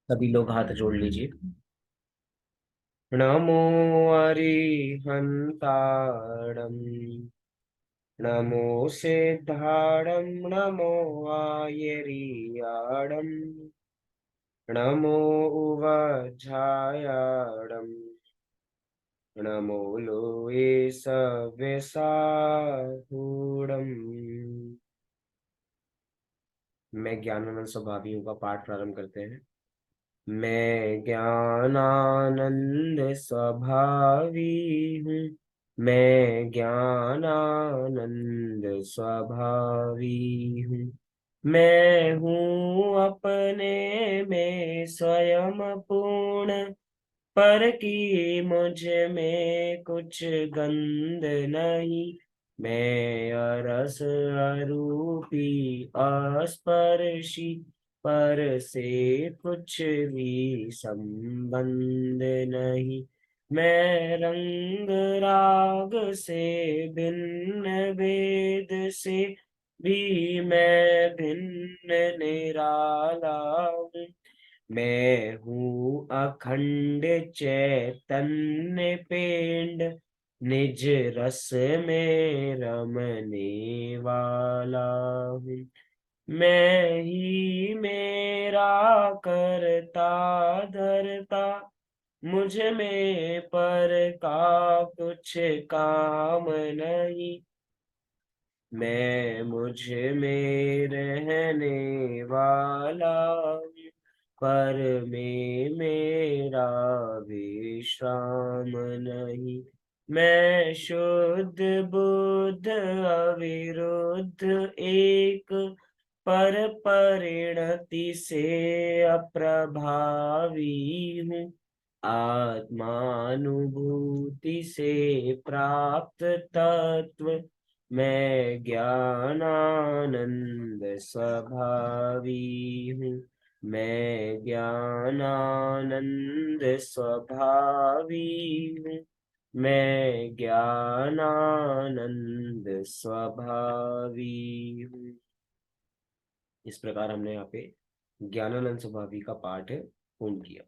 सभी लोग हाथ जोड़ लीजिए। नमो अरिहंताणं, नमो सिद्धाणं, नमो आयर्याणं, नमो उवझायाणं, नमो लोये सव्यसाहूणम्। मैं ज्ञानानंद स्वभावियों का पाठ प्रारंभ करते हैं। मैं ज्ञानानंद स्वभावी हूँ। मैं ज्ञानानंद स्वभावी हूँ। मैं हूँ अपने में स्वयं पूर्ण, पर कि मुझ में कुछ गंध नहीं। मैं अरस अरूपी अस्पर्शी, पर से कुछ भी संबंध नहीं। मैं रंग राग से भिन्न, वेद से भी मैं भिन्न निराला हूँ। मैं हूँ अखंड चैतन्य पिंड, निज रस में रमने वाला हूँ। मैं ही मेरा करता धरता, मुझ में पर का कुछ काम नहीं। मैं मुझ में रहने वाला हूँ, पर में मेरा विश्राम नहीं। मैं शुद्ध बुद्ध अविरुद्ध एक, पर परिणति से अप्रभावी हूँ। आत्मानुभूति से प्राप्त तत्व, मैं ज्ञानानंद स्वभावी हूँ। मैं ज्ञानानंद स्वभावी हूँ। मैं ज्ञानानंद स्वभावी हूँ। इस प्रकार हमने यहाँ पे ज्ञानानंद स्वभावी का पाठ पूर्ण किया।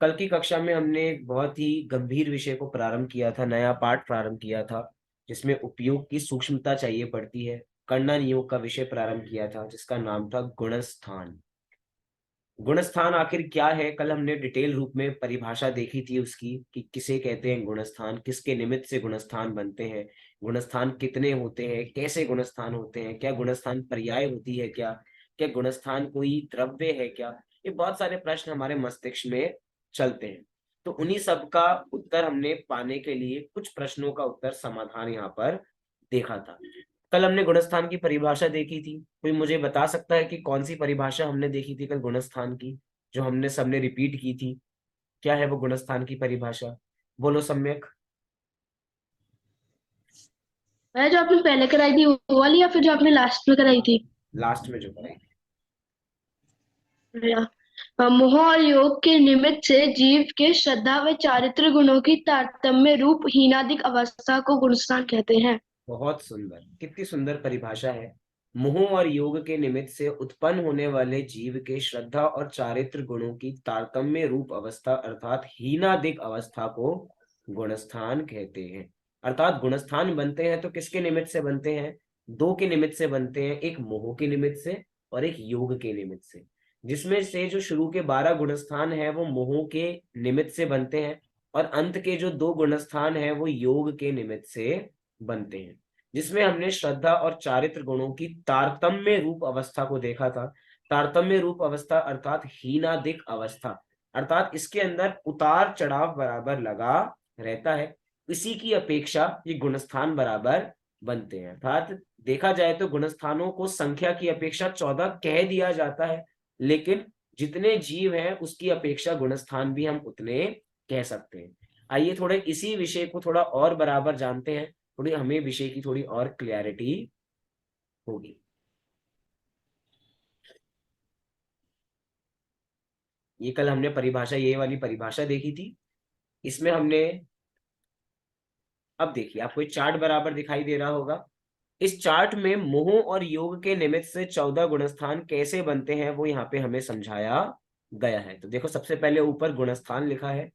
कल की कक्षा में हमने एक बहुत ही गंभीर विषय को प्रारंभ किया था, नया पाठ प्रारंभ किया था, जिसमें उपयोग की सूक्ष्मता चाहिए पड़ती है। कण्णन योग का विषय प्रारंभ किया था, जिसका नाम था गुणस्थान। गुणस्थान आखिर क्या है, कल हमने डिटेल रूप में परिभाषा देखी थी उसकी, कि किसे कहते हैं गुणस्थान, किसके निमित्त से गुणस्थान बनते हैं, गुणस्थान कितने होते हैं, कैसे गुणस्थान होते हैं, क्या गुणस्थान पर्याय होती है, क्या क्या गुणस्थान कोई द्रव्य है क्या। ये बहुत सारे प्रश्न हमारे मस्तिष्क में चलते हैं। तो उन्हीं सब का उत्तर हमने पाने के लिए कुछ प्रश्नों का उत्तर समाधान यहाँ पर देखा था। कल हमने गुणस्थान की परिभाषा देखी थी। कोई मुझे बता सकता है कि कौन सी परिभाषा हमने देखी थी कल गुणस्थान की, जो हमने सबने रिपीट की थी? क्या है वो गुणस्थान की परिभाषा? बोलो सम्यक। है जो आपने पहले कराई थी वो वाली, या फिर जो आपने लास्ट में कराई थी? लास्ट में जो कराई थी। या मोह और योग के निमित्त से जीव के श्रद्धा व चारित्र गुणों की तारतम्य रूप हीनादिक अवस्था को गुणस्थान कहते हैं। बहुत सुंदर, कितनी सुंदर परिभाषा है। मोह और योग के निमित्त से उत्पन्न होने वाले जीव के श्रद्धा और चारित्र गुणों की तारतम्य रूप अवस्था अर्थात हीनादिक अवस्था को गुणस्थान कहते हैं। अर्थात गुणस्थान बनते हैं तो किसके निमित्त से बनते हैं? दो के निमित्त से बनते हैं, एक मोह के निमित्त से और एक योग के निमित्त से। जिसमें से जो शुरू के 12 गुणस्थान है वो मोह के निमित्त से बनते हैं, और अंत के जो दो गुणस्थान है वो योग के निमित्त से बनते हैं। जिसमें हमने श्रद्धा और चारित्र गुणों की तारतम्य रूप अवस्था को देखा था। तारतम्य रूप अवस्था अर्थात हीनादिक अवस्था, अर्थात इसके अंदर उतार चढ़ाव बराबर लगा रहता है। इसी की अपेक्षा ये गुणस्थान बराबर बनते हैं। अर्थात देखा जाए तो गुणस्थानों को संख्या की अपेक्षा 14 कह दिया जाता है, लेकिन जितने जीव हैं उसकी अपेक्षा गुणस्थान भी हम उतने कह सकते हैं। आइए थोड़े इसी विषय को थोड़ा और बराबर जानते हैं, थोड़ी हमें विषय की थोड़ी और क्लैरिटी होगी। ये कल हमने परिभाषा, ये वाली परिभाषा देखी थी। इसमें हमने, अब देखिए आपको एक चार्ट बराबर दिखाई दे रहा होगा। इस चार्ट में मोह और योग के निमित्त से 14 गुणस्थान कैसे बनते हैं वो यहाँ पे हमें समझाया गया है। तो देखो सबसे पहले ऊपर गुणस्थान लिखा है।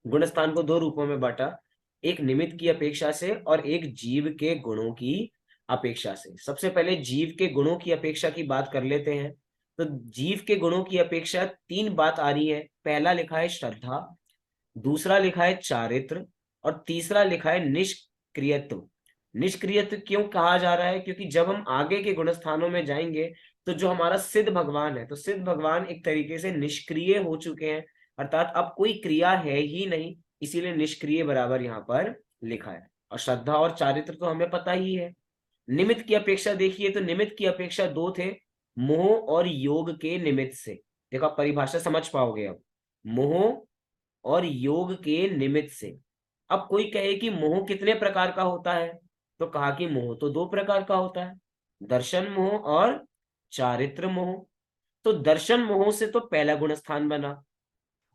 गुणस्थान को दो रूपों में बांटा, एक निमित्त की अपेक्षा से और एक जीव के गुणों की अपेक्षा से। सबसे पहले जीव के गुणों की अपेक्षा की बात कर लेते हैं। तो जीव के गुणों की अपेक्षा तीन बात आ रही है। पहला लिखा है श्रद्धा, दूसरा लिखा है चारित्र, और तीसरा लिखा है निष्क्रियत्व। निष्क्रियत्व क्यों कहा जा रहा है? क्योंकि जब हम आगे के गुण स्थानों में जाएंगे तो जो हमारा सिद्ध भगवान है, तो सिद्ध भगवान एक तरीके से निष्क्रिय हो चुके हैं, अर्थात अब कोई क्रिया है ही नहीं, इसीलिए निष्क्रिय बराबर यहाँ पर लिखा है। और श्रद्धा और चारित्र तो हमें पता ही है। निमित्त की अपेक्षा देखिए, तो निमित्त की अपेक्षा दो थे, मोह और योग के निमित्त से। देखो आप परिभाषा समझ पाओगे अब, मोह और योग के निमित्त से। अब कोई कहे कि मोह कितने प्रकार का होता है, तो कहा कि मोह तो दो प्रकार का होता है, दर्शन मोह और चारित्र मोह। तो दर्शन मोह से तो पहला गुणस्थान बना,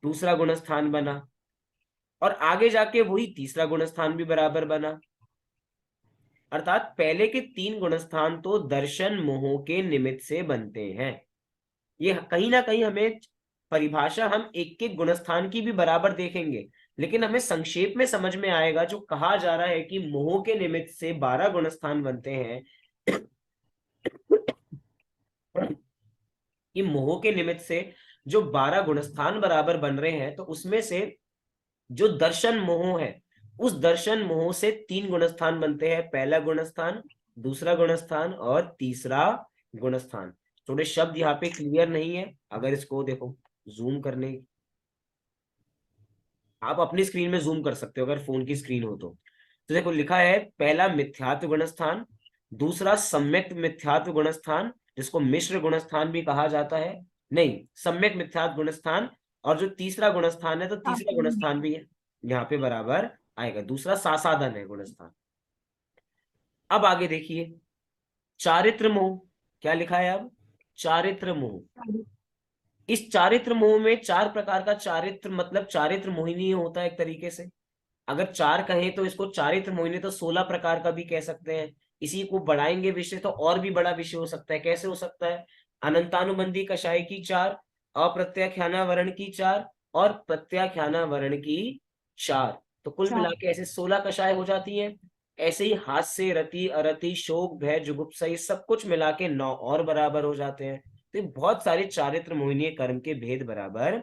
दूसरा गुणस्थान बना, और आगे जाके वही तीसरा गुणस्थान भी बराबर बना। अर्थात पहले के तीन गुणस्थान तो दर्शन मोह के निमित्त से बनते हैं। ये कहीं ना कहीं हमें परिभाषा हम एक एक गुणस्थान की भी बराबर देखेंगे, लेकिन हमें संक्षेप में समझ में आएगा जो कहा जा रहा है कि मोह के निमित्त से 12 गुणस्थान बनते हैं। कि मोह के निमित्त से जो 12 गुणस्थान बराबर बन रहे हैं, तो उसमें से जो दर्शन मोह है, उस दर्शन मोह से तीन गुणस्थान बनते हैं, पहला गुणस्थान, दूसरा गुणस्थान और तीसरा गुणस्थान। थोड़े शब्द यहाँ पे क्लियर नहीं है, अगर इसको देखो जूम करने, आप अपनी स्क्रीन में जूम कर सकते हो अगर फोन की स्क्रीन हो तो देखो लिखा है पहला मिथ्यात्व गुणस्थान, दूसरा सम्यक मिथ्यात्व गुणस्थान जिसको मिश्र गुणस्थान भी कहा जाता है, नहीं सम्यक मिथ्यात्व गुणस्थान, और जो तीसरा गुणस्थान है तो तीसरा गुणस्थान भी है यहाँ पे बराबर आएगा, दूसरा सासाधन है गुणस्थान। अब आगे देखिए चारित्र मोह, क्या लिखा है अब? चारित्र मोह। इस चारित्र मोह में चार प्रकार का चारित्र, मतलब चारित्र मोहिनी होता है एक तरीके से। अगर चार कहें तो इसको चारित्र मोहिनी, तो 16 प्रकार का भी कह सकते हैं। इसी को बढ़ाएंगे विषय तो और भी बड़ा विषय हो सकता है। कैसे हो सकता है? अनंतानुबंधी कषाय की चार, अप्रत्याख्यानावरण की चार, और प्रत्याख्यानावरण की चार, तो कुल मिला के ऐसे 16 कषाय हो जाती हैं। ऐसे ही हास्य, रति, अरति, शोक, भय, जुगुप्सा, ये सब कुछ मिला के 9 और बराबर हो जाते हैं। तो ये बहुत सारे चारित्र मोहिनी कर्म के भेद बराबर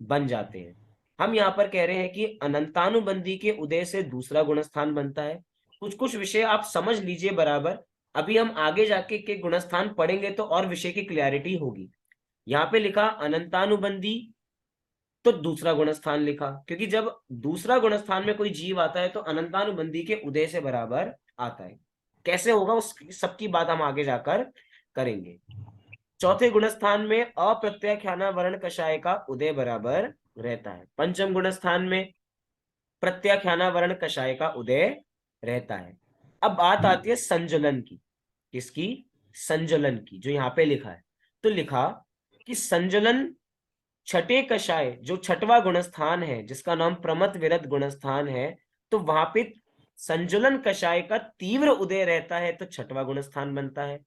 बन जाते हैं। हम यहाँ पर कह रहे हैं कि अनंतानुबंधी के उदय से दूसरा गुणस्थान बनता है। कुछ कुछ विषय आप समझ लीजिए बराबर, अभी हम आगे जाके के गुणस्थान पढ़ेंगे तो और विषय की क्लैरिटी होगी। यहाँ पे लिखा अनंतानुबंधी, तो दूसरा गुणस्थान लिखा, क्योंकि जब दूसरा गुणस्थान में कोई जीव आता है तो अनंतानुबंधी के उदय से बराबर आता है। कैसे होगा उस सबकी बात हम आगे जाकर करेंगे। चौथे गुणस्थान में अप्रत्याख्यानावरण कषाय का उदय बराबर रहता है। पंचम गुणस्थान में प्रत्याख्यानावरण कषाय का उदय रहता है। अब बात आती है संजलन की। किसकी? संजलन की, जो यहाँ पे लिखा है। तो लिखा कि संजलन छठे कषाय, जो छठवां गुणस्थान है जिसका नाम प्रमथ विरत गुणस्थान है, तो वहां पे संजुलन कषाय का तीव्र उदय रहता है तो छठवां गुणस्थान बनता है।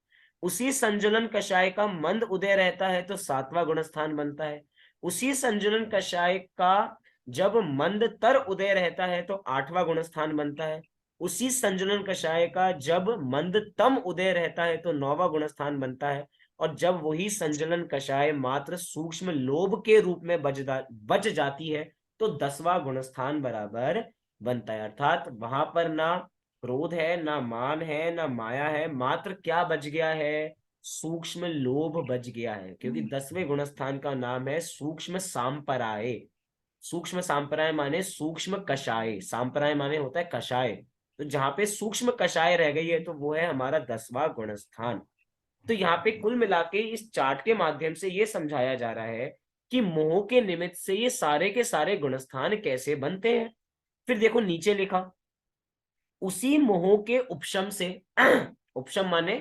उसी संजुलन कषाय का मंद उदय रहता है तो सातवां गुणस्थान बनता है। उसी संजुलन कषाय का जब मंद तर उदय रहता है तो आठवां गुणस्थान बनता है। उसी संजुलन कषाय का जब मंद तम उदय रहता है तो नौवां गुणस्थान बनता है। और जब वही संजलन कषाय मात्र सूक्ष्म लोभ के रूप में बच जाती है तो 10वां गुणस्थान बराबर बनता है। अर्थात वहां पर ना क्रोध है, ना मान है, ना माया है, मात्र क्या बच गया है? सूक्ष्म लोभ बच गया है, क्योंकि 10वें गुणस्थान का नाम है सूक्ष्म सांपराय। सूक्ष्म सांपराय माने सूक्ष्म कषाय, सांपराय माने होता है कषाय। तो जहां पे सूक्ष्म कषाय रह गई है तो वो है हमारा 10वां गुणस्थान। तो यहाँ पे कुल मिला के इस चार्ट के माध्यम से ये समझाया जा रहा है कि मोह के निमित्त से ये सारे के सारे गुणस्थान कैसे बनते हैं। फिर देखो नीचे लिखा, उसी मोह के उपशम से उपशम माने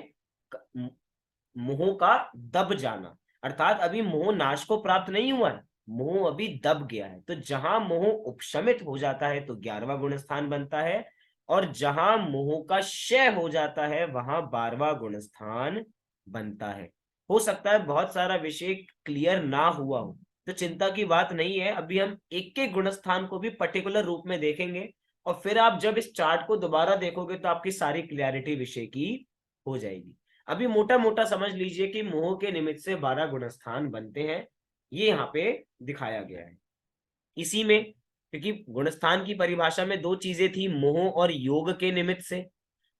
मोह का दब जाना, अर्थात अभी मोह नाश को प्राप्त नहीं हुआ है, मोह अभी दब गया है। तो जहां मोह उपशमित हो जाता है तो 11वां गुणस्थान बनता है, और जहां मोह का क्षय हो जाता है वहां 12वां गुणस्थान बनता है। हो सकता है बहुत सारा विषय क्लियर ना हुआ हो, तो चिंता की बात नहीं है। अभी हम एक एक गुणस्थान को भी पर्टिकुलर रूप में देखेंगे, और फिर आप जब इस चार्ट को दोबारा देखोगे तो आपकी सारी क्लैरिटी विषय की हो जाएगी। अभी मोटा मोटा समझ लीजिए कि मोह के निमित्त से 12 गुणस्थान बनते हैं, ये यहाँ पे दिखाया गया है। इसी में, क्योंकि गुणस्थान की परिभाषा में दो चीजें थी, मोह और योग के निमित्त से,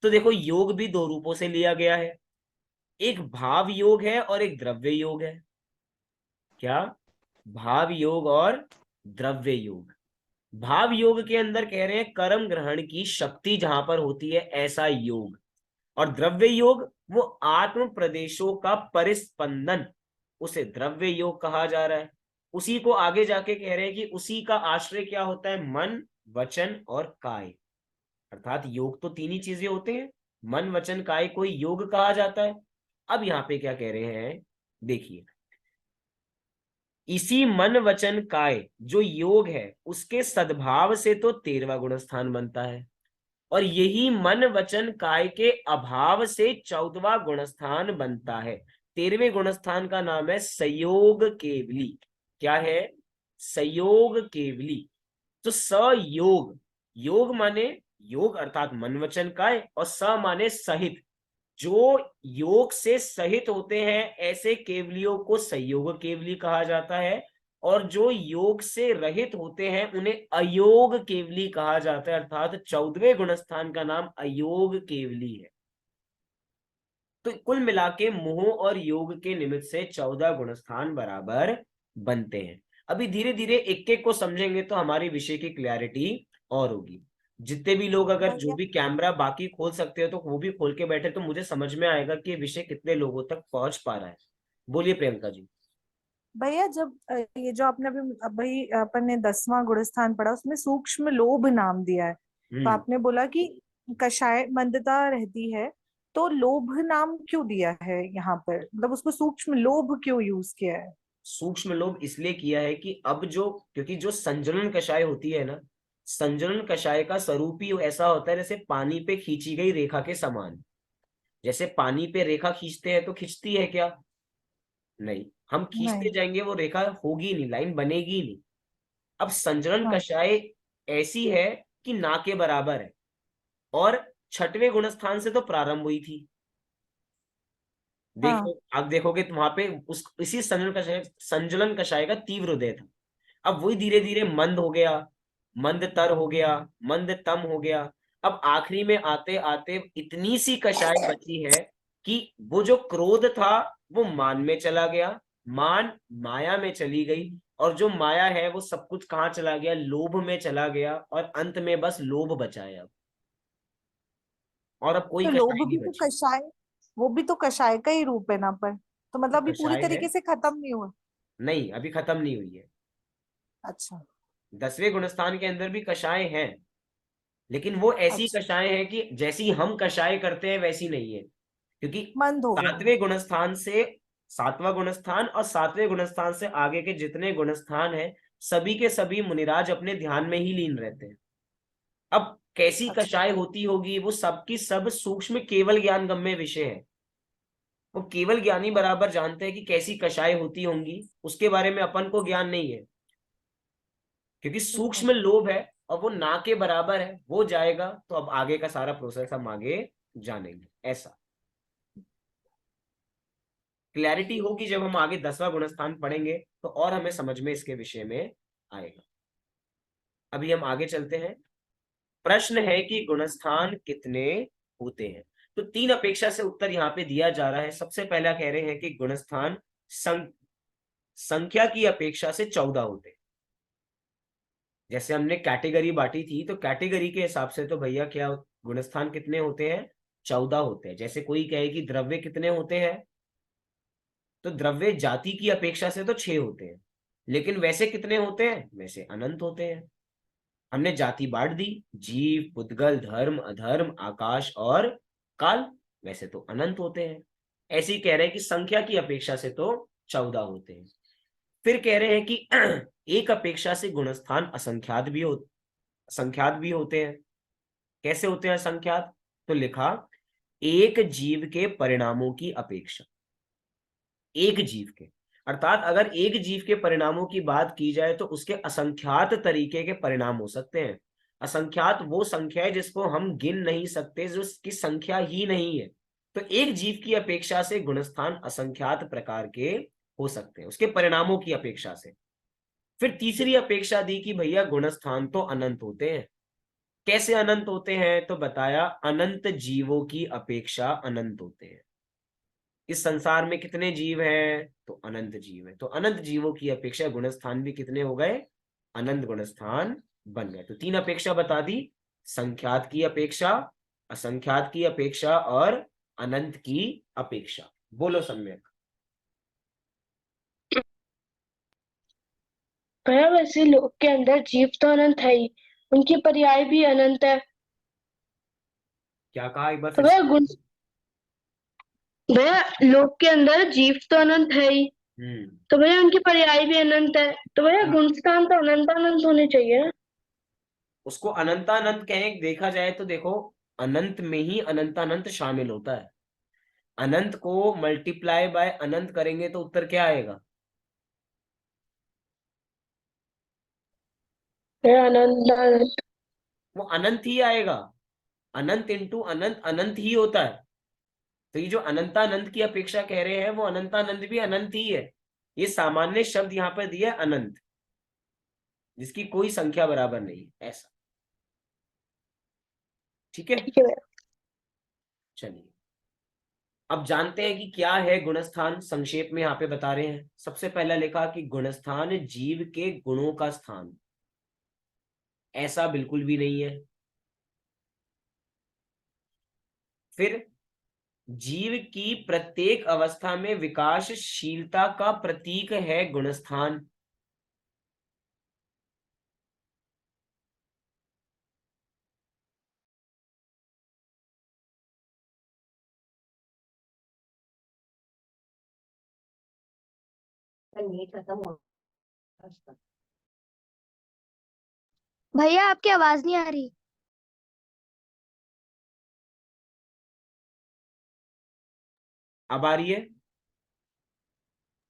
तो देखो योग भी दो रूपों से लिया गया है, एक भाव योग है और एक द्रव्य योग है। क्या? भाव योग और द्रव्य योग। भाव योग के अंदर कह रहे हैं कर्म ग्रहण की शक्ति जहां पर होती है ऐसा योग, और द्रव्य योग वो आत्म प्रदेशों का परिस्पंदन, उसे द्रव्य योग कहा जा रहा है। उसी को आगे जाके कह रहे हैं कि उसी का आश्रय क्या होता है, मन वचन और काय। अर्थात योग तो तीन ही चीजें होते हैं, मन वचन काय को ही योग कहा जाता है। अब यहाँ पे क्या कह रहे हैं, देखिए, इसी मन वचन काय जो योग है उसके सद्भाव से तो 13वां गुणस्थान बनता है, और यही मन वचन काय के अभाव से 14वां गुणस्थान बनता है। 13वें गुणस्थान का नाम है संयोग केवली। क्या है? संयोग केवली। तो सयोग, योग माने योग अर्थात मन वचन काय, और स माने सहित, जो योग से सहित होते हैं ऐसे केवलियों को संयोग केवली कहा जाता है, और जो योग से रहित होते हैं उन्हें अयोग केवली कहा जाता है। अर्थात 14वें गुणस्थान का नाम अयोग केवली है। तो कुल मिला के मोह और योग के निमित्त से 14 गुणस्थान बराबर बनते हैं। अभी धीरे धीरे एक एक को समझेंगे तो हमारी विषय की क्लैरिटी और होगी। जितने भी लोग, अगर जो भैया भी कैमरा बाकी खोल सकते हो तो वो भी खोल के बैठे, तो मुझे समझ में आएगा कि ये विषय कितने लोगों तक पहुंच पा रहा है। बोलिए प्रियंका जी। भैया जब ये जो आपने अभी अपन ने 10वां गुणस्थान पढ़ा उसमें सूक्ष्म लोभ नाम दिया है, तो हम्म। आपने बोला कि कषाय मंदता रहती है, तो लोभ नाम क्यों दिया है यहाँ पर, मतलब उसको सूक्ष्म लोभ क्यों यूज किया है? सूक्ष्म लोभ इसलिए किया है कि अब जो, क्योंकि जो संजलन कषाय होती है ना, संजलन कषाय का स्वरूप ही ऐसा होता है जैसे पानी पे खींची गई रेखा के समान। जैसे पानी पे रेखा खींचते हैं तो खींचती है क्या? नहीं। हम खींचते नहीं। जाएंगे वो रेखा होगी नहीं, लाइन बनेगी नहीं। अब संजलन हाँ। कषाय ऐसी है कि ना के बराबर है, और 6वें गुणस्थान से तो प्रारंभ हुई थी। हाँ। देखो, आप देखोगे तो वहां पे उस इसी संजलन कषाय का तीव्र उदय था। अब वही धीरे धीरे मंद हो गया, मंद तर हो गया, मंद तम हो गया। अब आखिरी में आते आते इतनी सी कषाय बची है कि वो जो क्रोध था वो मान में चला गया, मान माया में चली गई, और जो माया है वो सब कुछ कहाँ चला गया, लोभ में चला गया, और अंत में बस लोभ बचा है अब। और अब कोई तो कषाय लोभ नहीं भी तो बची। कषाय, वो भी तो कषाय का ही रूप है ना, पर तो तो मतलब अभी पूरी कषाय है, तरीके से खत्म नहीं हुआ। नहीं अभी खत्म नहीं हुई है। अच्छा। 10वें गुणस्थान के अंदर भी कषाय हैं, लेकिन वो ऐसी अच्छा। कषाय है कि जैसी हम कषाय करते हैं वैसी नहीं है। क्योंकि मंद हो गई। सातवें गुणस्थान से, 7वां गुणस्थान और 7वें गुणस्थान से आगे के जितने गुणस्थान हैं, सभी के सभी मुनिराज अपने ध्यान में ही लीन रहते हैं। अब कैसी अच्छा। कषाय होती होगी वो सबकी सब सूक्ष्म केवल ज्ञान गम्य विषय है। वो केवल ज्ञानी बराबर जानते हैं कि कैसी कषाय होती होंगी, उसके बारे में अपन को ज्ञान नहीं है, क्योंकि ठीक है। सूक्ष्म लोभ है और वो ना के बराबर है, वो जाएगा तो अब आगे का सारा प्रोसेस हम आगे जानेंगे। ऐसा क्लैरिटी होगी जब हम आगे 10वां गुणस्थान पढ़ेंगे तो और हमें समझ में इसके विषय में आएगा। अभी हम आगे चलते हैं। प्रश्न है कि गुणस्थान कितने होते हैं? तो 3 अपेक्षा से उत्तर यहाँ पे दिया जा रहा है। सबसे पहला कह रहे हैं कि गुणस्थान संख्या की अपेक्षा से 14 होते हैं। जैसे हमने कैटेगरी बांटी थी, तो कैटेगरी के हिसाब से तो भैया क्या गुणस्थान कितने होते हैं? 14 होते हैं। जैसे कोई कहे कि द्रव्य कितने होते हैं, तो द्रव्य जाति की अपेक्षा से तो 6 होते हैं, लेकिन वैसे कितने होते हैं? वैसे अनंत होते हैं। हमने जाति बांट दी, जीव, पुद्गल, धर्म, अधर्म, आकाश और काल, वैसे तो अनंत होते हैं। ऐसे ही कह रहे हैं कि संख्या की अपेक्षा से तो 14 होते हैं। फिर कह रहे हैं कि एक अपेक्षा से गुणस्थान असंख्यात भी होते हैं। कैसे होते हैं असंख्यात? तो लिखा, एक जीव के परिणामों की अपेक्षा, एक जीव के, अर्थात अगर एक जीव के परिणामों की बात की जाए तो उसके असंख्यात तरीके के परिणाम हो सकते हैं। असंख्यात वो संख्या है जिसको हम गिन नहीं सकते, जो उसकी संख्या ही नहीं है। तो एक जीव की अपेक्षा से गुणस्थान असंख्यात प्रकार के हो सकते हैं, उसके परिणामों की अपेक्षा से। फिर तीसरी अपेक्षा दी कि भैया गुणस्थान तो अनंत होते हैं। कैसे अनंत होते हैं? तो बताया अनंत जीवों की अपेक्षा अनंत होते हैं। इस संसार में कितने जीव हैं? तो अनंत जीव है। तो अनंत जीवों की अपेक्षा गुणस्थान भी कितने हो गए? अनंत गुणस्थान बन गए। तो तीन अपेक्षा बता दी, संख्यात की अपेक्षा, असंख्यात की अपेक्षा और अनंत की अपेक्षा। बोलो सम्यक। भैया वैसे लोक के अंदर जीव तो अनंत है ही, उनकी पर्याय भी अनंत है। क्या कहा एक बार तो फिर से? भैया लोक के अंदर जीव तो अनंत है ही, हम्म। तो भैया उनकी पर्याय भी अनंत है। तो भैया गुणस्थान तो अनंत अनंत होने चाहिए ना। उसको अनंतानंत कहें, देखा जाए तो देखो अनंत में ही अनंतानंत शामिल होता है। अनंत को मल्टीप्लाई बाय अनंत करेंगे तो उत्तर क्या आएगा? भैया अनंत अनंत। वो अनंत ही आएगा। अनंत इंटू अनंत अनंत ही होता है। तो ये जो अनंतानंत की अपेक्षा कह रहे हैं वो अनंतानंत भी अनंत ही है। ये सामान्य शब्द यहाँ पर दिया अनंत, जिसकी कोई संख्या बराबर नहीं, ऐसा। ठीक है, ठीक है भैया। चलिए अब जानते हैं कि क्या है गुणस्थान। संक्षेप में यहाँ पे बता रहे हैं। सबसे पहला लिखा कि गुणस्थान जीव के गुणों का स्थान। ऐसा बिल्कुल भी नहीं है। फिर जीव की प्रत्येक अवस्था में विकासशीलता का प्रतीक है गुणस्थान। भैया आपकी आवाज नहीं आ रही। अब आ रही है?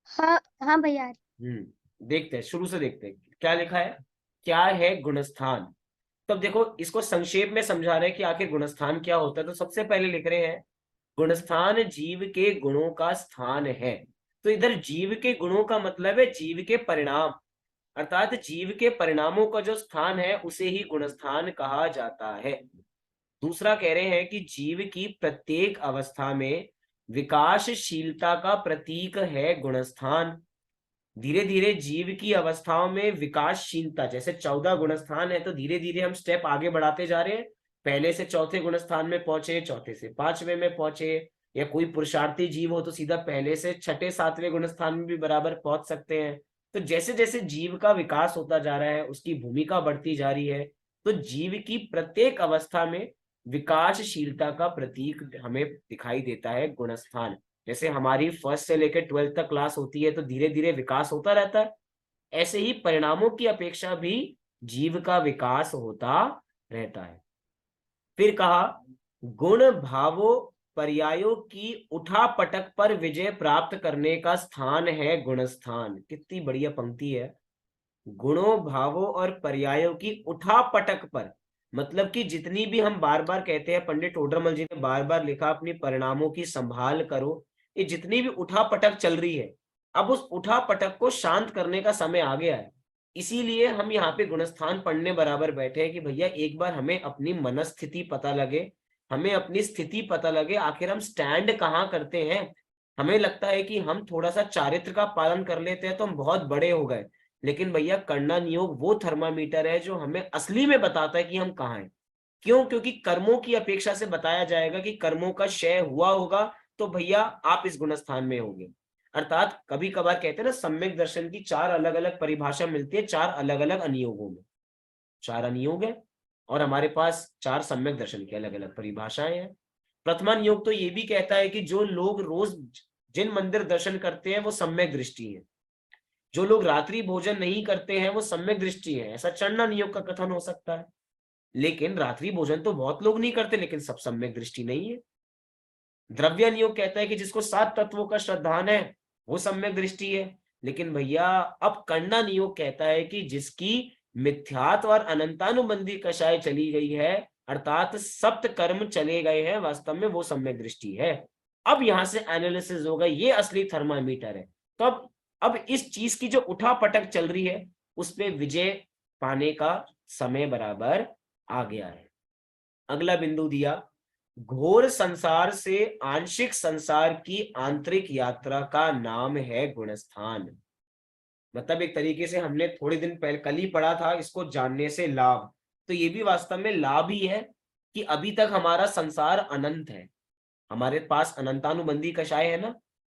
हाँ हाँ भैया आ रही। देखते हैं, शुरू से देखते हैं क्या लिखा है। क्या है गुणस्थान? तब देखो इसको संक्षेप में समझा रहे हैं कि आखिर गुणस्थान क्या होता है। तो सबसे पहले लिख रहे हैं गुणस्थान जीव के गुणों का स्थान है। तो इधर जीव के गुणों का मतलब है जीव के परिणाम, अर्थात जीव के परिणामों का जो स्थान है उसे ही गुणस्थान कहा जाता है। दूसरा कह रहे हैं कि जीव की प्रत्येक अवस्था में विकासशीलता का प्रतीक है गुणस्थान। धीरे धीरे जीव की अवस्थाओं में विकासशीलता, जैसे 14 गुणस्थान है तो धीरे धीरे हम स्टेप आगे बढ़ाते जा रहे हैं। पहले से चौथे गुणस्थान में पहुंचे, चौथे से पांचवें में पहुंचे, या कोई पुरुषार्थी जीव हो तो सीधा पहले से छठे सातवें गुणस्थान में भी बराबर पहुंच सकते हैं। तो जैसे जैसे जीव का विकास होता जा रहा है, उसकी भूमिका बढ़ती जा रही है, तो जीव की प्रत्येक अवस्था में विकासशीलता का प्रतीक हमें दिखाई देता है गुणस्थान। जैसे हमारी फर्स्ट से लेकर 12th तक क्लास होती है तो धीरे धीरे विकास होता रहता है, ऐसे ही परिणामों की अपेक्षा भी जीव का विकास होता रहता है। फिर कहा गुण भावों पर्यायों की उठापटक पर विजय प्राप्त करने का स्थान है गुणस्थान। कितनी बढ़िया पंक्ति है। गुणों भावों और पर्यायों की उठापटक पर, मतलब कि जितनी भी हम बार बार कहते हैं, पंडित टोडरमल जी ने बार बार लिखा अपनी परिणामों की संभाल करो, ये जितनी भी उठापटक चल रही है, अब उस उठापटक को शांत करने का समय आ गया है। इसीलिए हम यहाँ पे गुणस्थान पढ़ने बराबर बैठे हैं कि भैया एक बार हमें अपनी मनस्थिति पता लगे, हमें अपनी स्थिति पता लगे, आखिर हम स्टैंड कहाँ करते हैं। हमें लगता है कि हम थोड़ा सा चारित्र का पालन कर लेते हैं तो हम बहुत बड़े हो गए, लेकिन भैया करना नियोग वो थर्मामीटर है जो हमें असली में बताता है कि हम कहाँ हैं। क्यों? क्योंकि कर्मों की अपेक्षा से बताया जाएगा कि कर्मों का क्षय हुआ होगा तो भैया आप इस गुणस्थान में होंगे। अर्थात कभी कभार कहते हैं ना, सम्यक दर्शन की 4 अलग अलग परिभाषा मिलती है 4 अलग अलग अनियोगों में। 4 अनियोग है और हमारे पास 4 सम्यक दर्शन की अलग अलग परिभाषाएं हैं। प्रथमा नियोग तो ये भी कहता है कि जो लोग रोज जिन मंदिर दर्शन करते हैं वो सम्यक दृष्टि है, जो लोग रात्रि भोजन नहीं करते हैं वो सम्यक दृष्टि है। ऐसा चरणा नियोग का कथन हो सकता है। लेकिन रात्रि भोजन तो बहुत लोग नहीं करते, लेकिन सब सम्यक दृष्टि नहीं है। द्रव्य नियोग कहता है कि जिसको 7 तत्वों का श्रद्धान है वो सम्यक दृष्टि है। लेकिन भैया अब कणना नियोग कहता है कि जिसकी मिथ्यात्व और अनंतानुबंधी कषाय चली गई है, अर्थात सप्त कर्म चले गए हैं, वास्तव में वो सम्यक दृष्टि है। अब यहां से एनालिसिस होगा, ये असली थर्मामीटर है। तो अब इस चीज की जो उठा पटक चल रही है उस पे विजय पाने का समय बराबर आ गया है। अगला बिंदु दिया, घोर संसार से आंशिक संसार की आंतरिक यात्रा का नाम है गुणस्थान। मतलब एक तरीके से हमने थोड़े दिन पहले कल ही पढ़ा था, इसको जानने से लाभ, तो ये भी वास्तव में लाभ ही है कि अभी तक हमारा संसार अनंत है, हमारे पास अनंतानुबंधी कषाय है ना।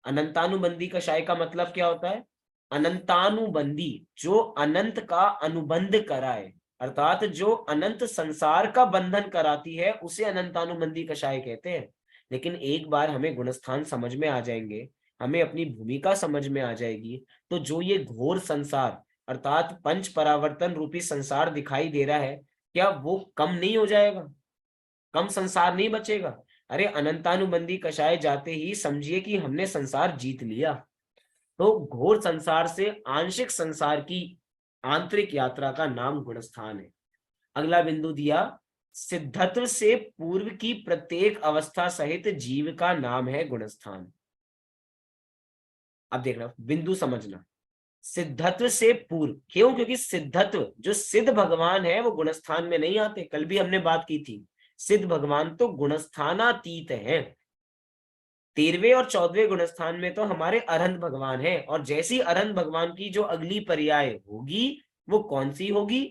अनंतानुबंधी कषाय का मतलब क्या होता है? अनंतानुबंधी, जो अनंत का अनुबंध कराए, अर्थात जो अनंत संसार का बंधन कराती है उसे अनंतानुबंधी कषाय कहते हैं। लेकिन एक बार हमें गुणस्थान समझ में आ जाएंगे, हमें अपनी भूमिका समझ में आ जाएगी, तो जो ये घोर संसार अर्थात पंच परावर्तन रूपी संसार दिखाई दे रहा है, क्या वो कम नहीं हो जाएगा? कम संसार नहीं बचेगा? अरे अनंतानुबंधी कषाय जाते ही समझिए कि हमने संसार जीत लिया। तो घोर संसार से आंशिक संसार की आंतरिक यात्रा का नाम गुणस्थान है। अगला बिंदु दिया, सिद्धत्व से पूर्व की प्रत्येक अवस्था सहित जीव का नाम है गुणस्थान। अब देखना, बिंदु समझना, सिद्धत्व से पूर्व, क्यों? क्योंकि सिद्धत्व, जो सिद्ध भगवान है वो गुणस्थान में नहीं आते। कल भी हमने बात की थी, सिद्ध भगवान तो गुणस्थानातीत है। 13वें और 14वें गुणस्थान में तो हमारे अरहंत भगवान है, और जैसी अरहंत भगवान की जो अगली पर्याय होगी वो कौन सी होगी?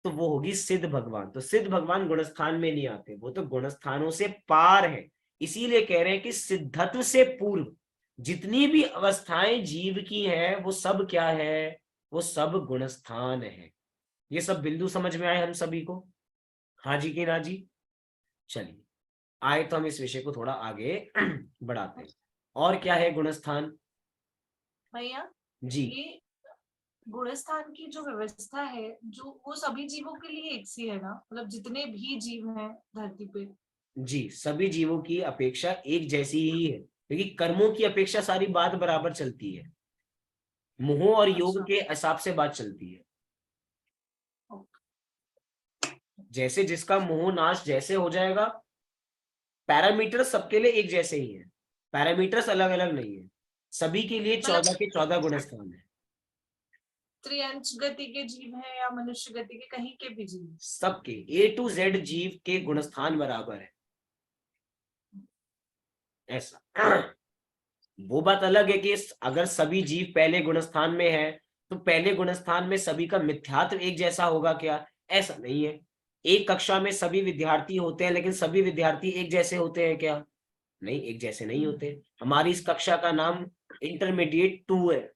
तो वो होगी सिद्ध भगवान। तो सिद्ध भगवान गुणस्थान में नहीं आते, वो तो गुणस्थानों से पार है। इसीलिए कह रहे हैं कि सिद्धत्व से पूर्व जितनी भी अवस्थाएं जीव की है वो सब क्या है? वो सब गुणस्थान है। ये सब बिंदु समझ में आए हम सभी को? हाँ जी कि ना जी? चलिए आए तो हम इस विषय को थोड़ा आगे बढ़ाते हैं। और क्या है गुणस्थान? भैया जी ये गुणस्थान की जो व्यवस्था है जो वो सभी जीवों के लिए एक सी है ना, मतलब जितने भी जीव हैं धरती पे। जी, सभी जीवों की अपेक्षा एक जैसी ही है, क्योंकि कर्मों की अपेक्षा सारी बात बराबर चलती है, मोह और योग अच्छा। के हिसाब से बात चलती है। जैसे जिसका मोह नाश जैसे हो जाएगा, पैरामीटर सबके लिए एक जैसे ही है, पैरामीटर्स अलग अलग नहीं है, सभी के लिए 14 के 14 गुणस्थान है। त्रिअंश गति के जीव है या मनुष्य गति के, कहीं के भी जीव, सबके A to Z जीव के गुणस्थान बराबर है, ऐसा। वो बात अलग है कि अगर सभी जीव पहले गुणस्थान में है तो पहले गुणस्थान में सभी का मिथ्यात्व एक जैसा होगा क्या? ऐसा नहीं है। एक कक्षा में सभी विद्यार्थी होते हैं लेकिन सभी विद्यार्थी एक जैसे होते हैं क्या? नहीं, एक जैसे नहीं होते। हमारी इस कक्षा का नाम इंटरमीडिएट 2 है।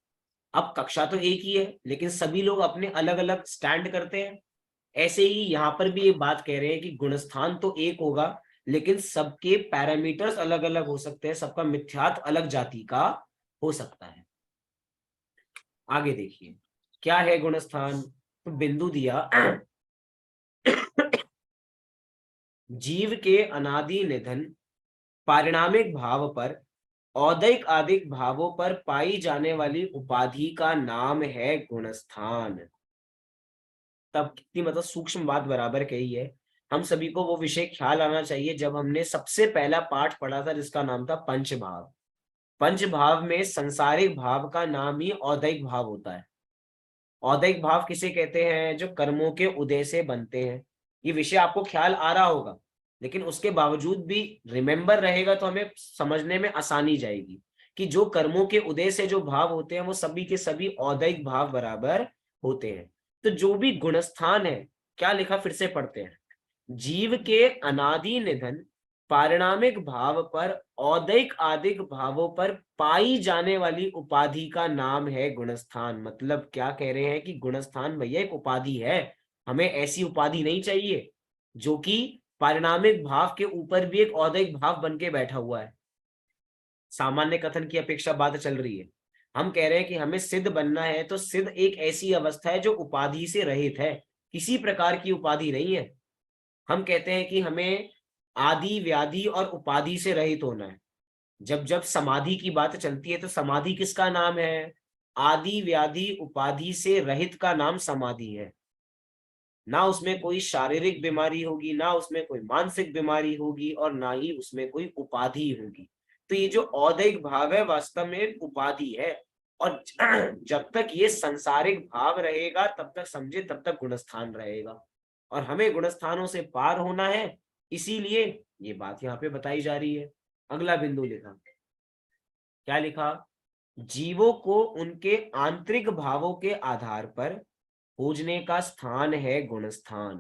अब कक्षा तो एक ही है लेकिन सभी लोग अपने अलग अलग स्टैंड करते हैं। ऐसे ही यहाँ पर भी ये बात कह रहे हैं कि गुणस्थान तो एक होगा लेकिन सबके पैरामीटर्स अलग अलग हो सकते हैं, सबका मिथ्यात्व अलग जाति का हो सकता है। आगे देखिए क्या है गुणस्थान। तो बिंदु दिया, जीव के अनादि निधन पारिणामिक भाव पर औदैक आदिक भावों पर पाई जाने वाली उपाधि का नाम है गुणस्थान। तब कितनी मतलब सूक्ष्म बात बराबर कही है। हम सभी को वो विषय ख्याल आना चाहिए जब हमने सबसे पहला पाठ पढ़ा था जिसका नाम था पंचभाव। पंचभाव में संसारिक भाव का नाम ही औदैक भाव होता है। औदैक भाव किसे कहते हैं? जो कर्मों के उदय से बनते हैं। ये विषय आपको ख्याल आ रहा होगा लेकिन उसके बावजूद भी रिमेम्बर रहेगा तो हमें समझने में आसानी जाएगी कि जो कर्मों के उदय से जो भाव होते हैं वो सभी के सभी औदैक भाव बराबर होते हैं। तो जो भी गुणस्थान है, क्या लिखा फिर से पढ़ते हैं, जीव के अनादि निधन पारिणामिक भाव पर औदैक आदिक भावों पर पाई जाने वाली उपाधि का नाम है गुणस्थान। मतलब क्या कह रहे हैं कि गुणस्थान भैया एक उपाधि है, हमें ऐसी उपाधि नहीं चाहिए जो कि पारिणामिक भाव के ऊपर भी एक औदैक भाव बन के बैठा हुआ है। सामान्य कथन की अपेक्षा बात चल रही है। हम कह रहे हैं कि हमें सिद्ध बनना है तो सिद्ध एक ऐसी अवस्था है जो उपाधि से रहित है, किसी प्रकार की उपाधि नहीं है। हम कहते हैं कि हमें आदि व्याधि और उपाधि से रहित होना है। जब जब समाधि की बात चलती है तो समाधि किसका नाम है? आदि व्याधि उपाधि से रहित का नाम समाधि है। ना उसमें कोई शारीरिक बीमारी होगी, ना उसमें कोई मानसिक बीमारी होगी, और ना ही उसमें कोई उपाधि होगी। तो ये जो औदैहिक भाव है वास्तव में उपाधि है, और जब तक ये सांसारिक भाव रहेगा तब तक समझे, तब तक गुणस्थान रहेगा, और हमें गुणस्थानों से पार होना है, इसीलिए ये बात यहाँ पे बताई जा रही है। अगला बिंदु लिखा, क्या लिखा? जीवों को उनके आंतरिक भावों के आधार पर खोजने का स्थान है गुणस्थान।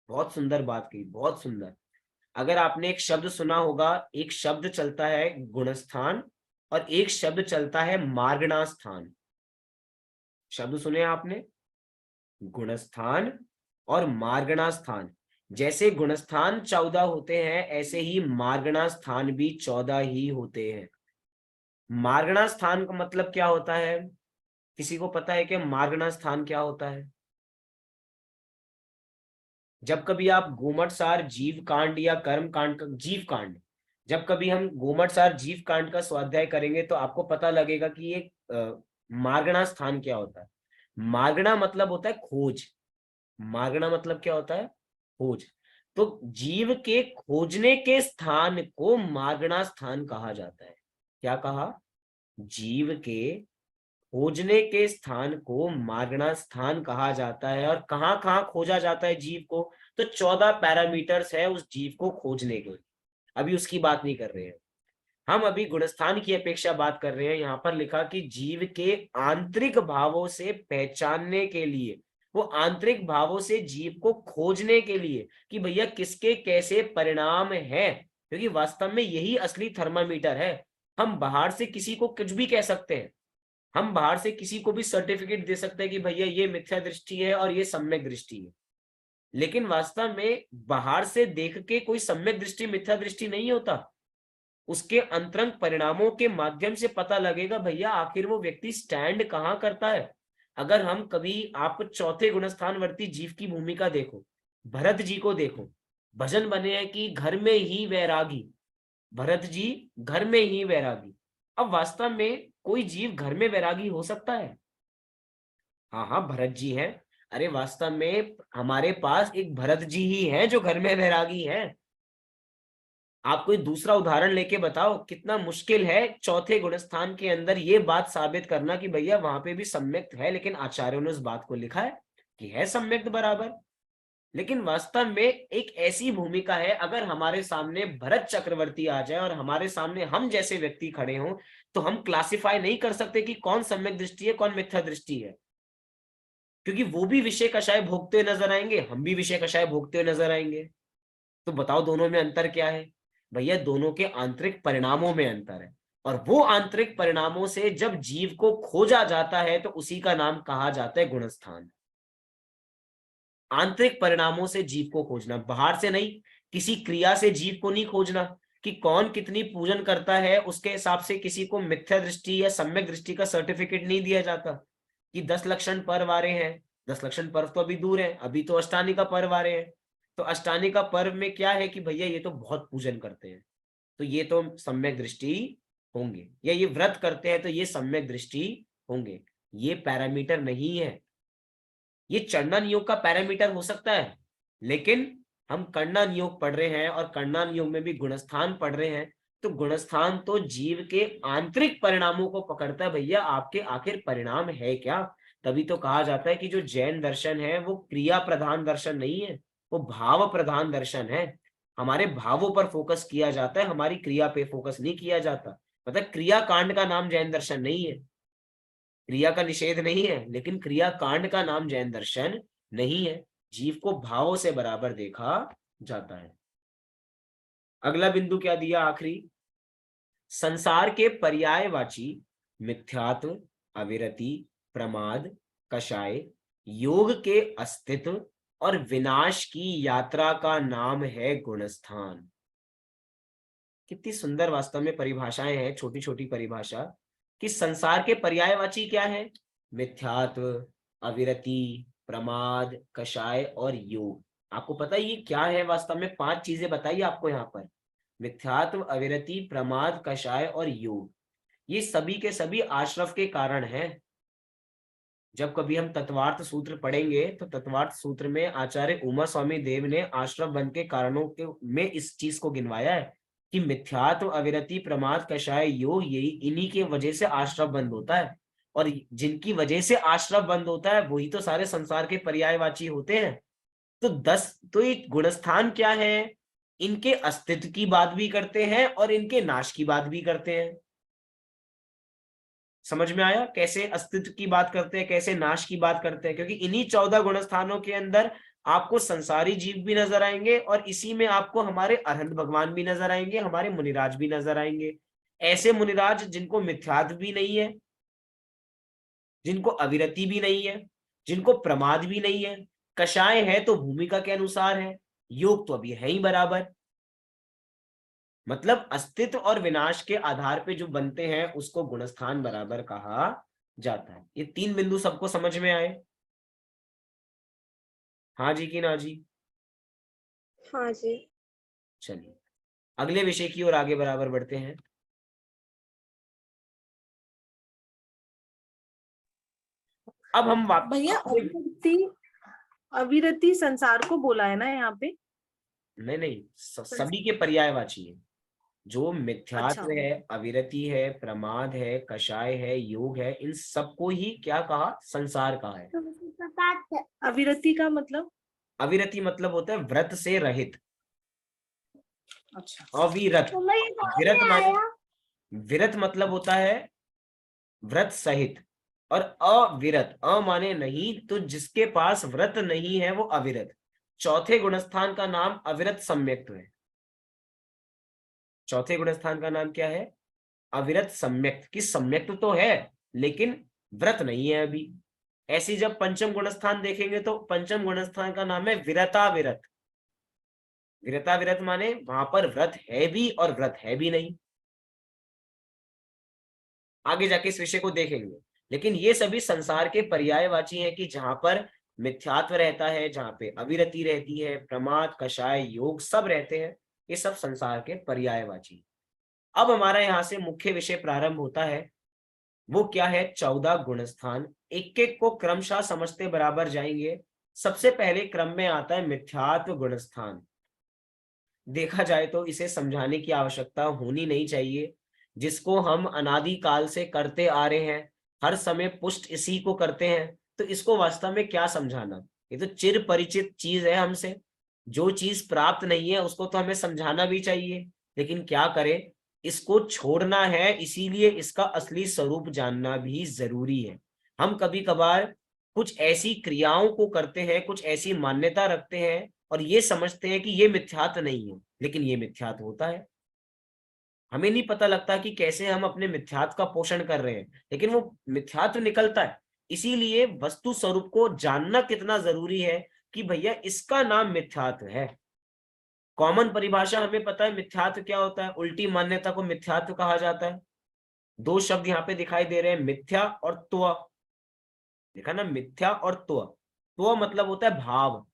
बहुत सुंदर बात कही, बहुत सुंदर। अगर आपने एक शब्द सुना होगा, एक शब्द चलता है गुणस्थान और एक शब्द चलता है मार्गणास्थान। शब्द सुने आपने? गुणस्थान और मार्गणास्थान। जैसे गुणस्थान 14 होते हैं, ऐसे ही मार्गणास्थान भी 14 ही होते हैं। मार्गणास्थान का मतलब क्या होता है? किसी को पता है कि मार्गणास्थान क्या होता है? जब कभी आप गोमटसार जीव कांड या कर्म कांड का, जीव कांड, जब कभी हम गोमटसार जीव कांड का स्वाध्याय करेंगे तो आपको पता लगेगा कि ये मार्गणा स्थान क्या होता है। मार्गणा मतलब होता है खोज। मार्गणा मतलब क्या होता है? खोज। तो जीव के खोजने के स्थान को मार्गणा स्थान कहा जाता है। क्या कहा? जीव के खोजने के स्थान को मार्गणा स्थान कहा जाता है। और कहाँ कहाँ खोजा जाता है जीव को? तो 14 पैरामीटर्स है उस जीव को खोजने के। अभी उसकी बात नहीं कर रहे हैं हम, अभी गुणस्थान की अपेक्षा बात कर रहे हैं। यहाँ पर लिखा कि जीव के आंतरिक भावों से पहचानने के लिए, वो आंतरिक भावों से जीव को खोजने के लिए कि भैया किसके कैसे परिणाम है, क्योंकि वास्तव में यही असली थर्मामीटर है। हम बाहर से किसी को कुछ भी कह सकते हैं, हम बाहर से किसी को भी सर्टिफिकेट दे सकते हैं कि भैया ये मिथ्या दृष्टि है और ये सम्यक दृष्टि है, लेकिन वास्तव में बाहर से देख के कोई सम्यक दृष्टि मिथ्या दृष्टि नहीं होता। उसके अंतरंग परिणामों के माध्यम से पता लगेगा भैया आखिर वो व्यक्ति स्टैंड कहाँ करता है। अगर हम कभी, आप चौथे गुणस्थानवर्ती जीव की भूमिका देखो, भरत जी को देखो, भजन बने हैं कि घर में ही वैरागी, भरत जी घर में ही वैरागी। अब वास्तव में कोई जीव घर में वैरागी हो सकता है? हाँ हाँ, भरत जी हैं। अरे वास्तव में हमारे पास एक भरत जी ही है जो घर में वैरागी है। आप कोई दूसरा उदाहरण लेके बताओ, कितना मुश्किल है चौथे गुणस्थान के अंदर ये बात साबित करना कि भैया वहां पे भी सम्यक्त है, लेकिन आचार्यों ने उस बात को लिखा है कि है सम्यक्त बराबर। लेकिन वास्तव में एक ऐसी भूमिका है, अगर हमारे सामने भरत चक्रवर्ती आ जाए और हमारे सामने हम जैसे व्यक्ति खड़े हों, तो हम क्लासिफाई नहीं कर सकते कि कौन सम्यक दृष्टि है कौन मिथ्या दृष्टि है, क्योंकि वो भी विषय कषाय भोगते हुए नजर आएंगे, हम भी विषय कषाय भोगते हुए नजर आएंगे। तो बताओ दोनों में अंतर क्या है? भैया दोनों के आंतरिक परिणामों में अंतर है, और वो आंतरिक परिणामों से जब जीव को खोजा जाता है तो उसी का नाम कहा जाता है गुणस्थान। आंतरिक परिणामों से जीव को खोजना, बाहर से नहीं, किसी क्रिया से जीव को नहीं खोजना कि कौन कितनी पूजन करता है उसके हिसाब से किसी को मिथ्या दृष्टि या सम्यक दृष्टि का सर्टिफिकेट नहीं दिया जाता कि 10 लक्षण पर्व आ रहे हैं। 10 लक्षण पर्व तो अभी दूर है, अभी तो अष्टानी का पर्व आ रहे हैं। तो अष्टानी का पर्व में क्या है कि भैया ये तो बहुत पूजन करते हैं, तो ये तो सम्यक दृष्टि होंगे, या ये व्रत करते हैं तो ये सम्यक दृष्टि होंगे। ये पैरामीटर नहीं है। ये चंडन योग का पैरामीटर हो सकता है, लेकिन हम कर्णन योग पढ़ रहे हैं और कर्णन योग में भी गुणस्थान पढ़ रहे हैं, तो गुणस्थान तो जीव के आंतरिक परिणामों को पकड़ता है। भैया आपके आखिर परिणाम है क्या? तभी तो कहा जाता है कि जो जैन दर्शन है वो क्रिया प्रधान दर्शन नहीं है, वो भाव प्रधान दर्शन है। हमारे भावों पर फोकस किया जाता है, हमारी क्रिया पे फोकस नहीं किया जाता। मतलब क्रिया कांड का नाम जैन दर्शन नहीं है, क्रिया का निषेध नहीं है, लेकिन क्रिया कांड का नाम जैन दर्शन नहीं है। जीव को भावों से बराबर देखा जाता है। अगला बिंदु क्या दिया आखिरी? संसार के पर्यायवाची मिथ्यात्व, अविरति, प्रमाद, कषाय, योग के अस्तित्व और विनाश की यात्रा का नाम है गुणस्थान। कितनी सुंदर वास्तव में परिभाषाएं हैं, छोटी छोटी परिभाषा, कि संसार के पर्यायवाची क्या है? मिथ्यात्व, अविरति, प्रमाद, कषाय और योग। आपको पता है ये क्या है? वास्तव में 5 चीजें बताइए आपको यहाँ पर। मिथ्यात्व, अविरति, प्रमाद, कषाय और योग। ये सभी के सभी आश्रव के कारण हैं। जब कभी हम तत्वार्थ सूत्र पढ़ेंगे तो तत्वार्थ सूत्र में आचार्य उमा स्वामी देव ने आश्रम बंध के कारणों के में इस चीज को गिनवाया है कि मिथ्यात्व, अविरति, प्रमाद, कषाय, योग, यही इन्हीं के वजह से आश्रम बंद होता है। और जिनकी वजह से आश्रम बंद होता है वही तो सारे संसार के पर्यायवाची होते हैं। तो ये गुणस्थान क्या है? इनके अस्तित्व की बात भी करते हैं और इनके नाश की बात भी करते हैं। समझ में आया कैसे अस्तित्व की बात करते हैं, कैसे नाश की बात करते हैं? क्योंकि इन्हीं 14 गुणस्थानों के अंदर आपको संसारी जीव भी नजर आएंगे और इसी में आपको हमारे अरहंत भगवान भी नजर आएंगे, हमारे मुनिराज भी नजर आएंगे। ऐसे मुनिराज जिनको मिथ्यात्व भी नहीं है, जिनको अविरति भी नहीं है, जिनको प्रमाद भी नहीं है, कषाय है तो भूमिका के अनुसार है, योग तो अभी है ही बराबर। मतलब अस्तित्व और विनाश के आधार पे जो बनते हैं उसको गुणस्थान बराबर कहा जाता है। ये 3 बिंदु सबको समझ में आए? हाँ जी कि ना जी? हाँ जी। चलिए अगले विषय की ओर आगे बराबर बढ़ते हैं। अब हम भैया अविरति संसार को बोला है ना यहाँ पे? नहीं, सभी के पर्यायवाची है। जो मिथ्यात्व है, अविरति है, प्रमाद है, कषाय है, योग है, इन सबको ही क्या कहा? संसार कहा है। अविरति का मतलब? अविरति मतलब होता है व्रत से रहित। अच्छा। अविरत, विरत माने, विरत मतलब होता है व्रत सहित, और अविरत, अ माने नहीं, तो जिसके पास व्रत नहीं है वो अविरत। चौथे गुणस्थान का नाम अविरत सम्यक्त्व है। चौथे गुणस्थान का नाम क्या है? अविरत सम्यक्त। की सम्यक्त तो है लेकिन व्रत नहीं है अभी। ऐसी जब पंचम गुणस्थान देखेंगे तो पंचम गुणस्थान का नाम है विरताविरत। विरताविरत माने वहां पर व्रत है भी और व्रत है भी नहीं। आगे जाके इस विषय को देखेंगे, लेकिन ये सभी संसार के पर्यायवाची हैं कि जहां पर मिथ्यात्व रहता है, जहां पे अविरति रहती है, प्रमाद, कषाय, योग सब रहते हैं, ये सब संसार के पर्यायवाची। अब हमारा यहाँ से मुख्य विषय प्रारंभ होता है। वो क्या है? 14 गुणस्थान। एक एक को क्रमशः समझते बराबर जाएंगे। सबसे पहले क्रम में आता है मिथ्यात्व गुणस्थान। देखा जाए तो इसे समझाने की आवश्यकता होनी नहीं चाहिए, जिसको हम अनादि काल से करते आ रहे हैं, हर समय पुष्ट इसी को करते हैं, तो इसको वास्तव में क्या समझाना? ये तो चिर परिचित चीज है हमसे। जो चीज प्राप्त नहीं है उसको तो हमें समझाना भी चाहिए, लेकिन क्या करें, इसको छोड़ना है, इसीलिए इसका असली स्वरूप जानना भी जरूरी है। हम कभी कभार कुछ ऐसी क्रियाओं को करते हैं, कुछ ऐसी मान्यता रखते हैं और ये समझते हैं कि ये मिथ्यात्व नहीं है, लेकिन ये मिथ्यात्व होता है। हमें नहीं पता लगता कि कैसे हम अपने मिथ्यात्व का पोषण कर रहे हैं, लेकिन वो मिथ्यात्व निकलता है। इसीलिए वस्तु स्वरूप को जानना कितना जरूरी है कि भैया इसका नाम मिथ्यात्व है। कॉमन परिभाषा हमें पता है मिथ्यात्व क्या होता है। उल्टी मान्यता को मिथ्यात्व कहा जाता है। 2 शब्द यहाँ पे दिखाई दे रहे हैं, मिथ्या और त्व। देखा ना, मिथ्या और त्व। त्व मतलब होता है भाव।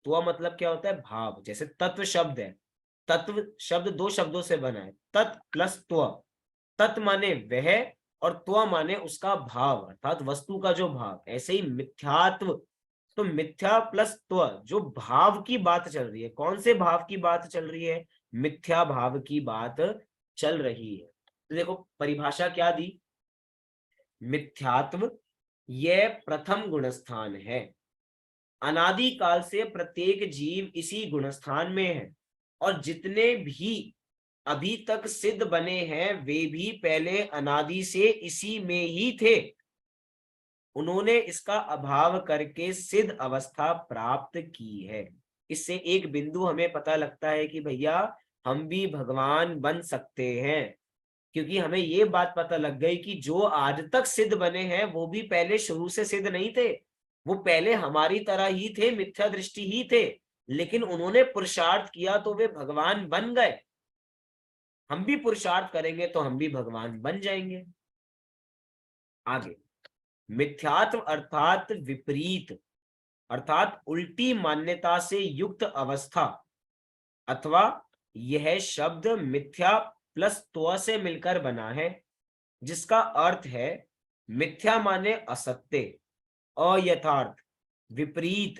त्व मतलब क्या होता है? भाव। जैसे तत्व शब्द है, तत्व शब्द 2 शब्दों से बना है, तत् प्लस त्व। तत् माने वह और त्व माने उसका भाव, अर्थात वस्तु का जो भाव। ऐसे ही मिथ्यात्व, तो मिथ्या प्लस त्व, जो भाव की बात चल रही है। कौन से भाव की बात चल रही है? मिथ्या भाव की बात चल रही है। तो देखो परिभाषा क्या दी, मिथ्यात्व यह प्रथम गुणस्थान है। अनादि काल से प्रत्येक जीव इसी गुणस्थान में है, और जितने भी अभी तक सिद्ध बने हैं वे भी पहले अनादि से इसी में ही थे। उन्होंने इसका अभाव करके सिद्ध अवस्था प्राप्त की है। इससे एक बिंदु हमें पता लगता है कि भैया हम भी भगवान बन सकते हैं, क्योंकि हमें ये बात पता लग गई कि जो आज तक सिद्ध बने हैं वो भी पहले शुरू से सिद्ध नहीं थे। वो पहले हमारी तरह ही थे, मिथ्या दृष्टि ही थे, लेकिन उन्होंने पुरुषार्थ किया तो वे भगवान बन गए। हम भी पुरुषार्थ करेंगे तो हम भी भगवान बन जाएंगे। आगे, मिथ्यात्व अर्थात विपरीत, अर्थात उल्टी मान्यता से युक्त अवस्था, अथवा यह शब्द मिथ्या प्लस त्व से मिलकर बना है, जिसका अर्थ है मिथ्या माने असत्य, अयथार्थ, विपरीत,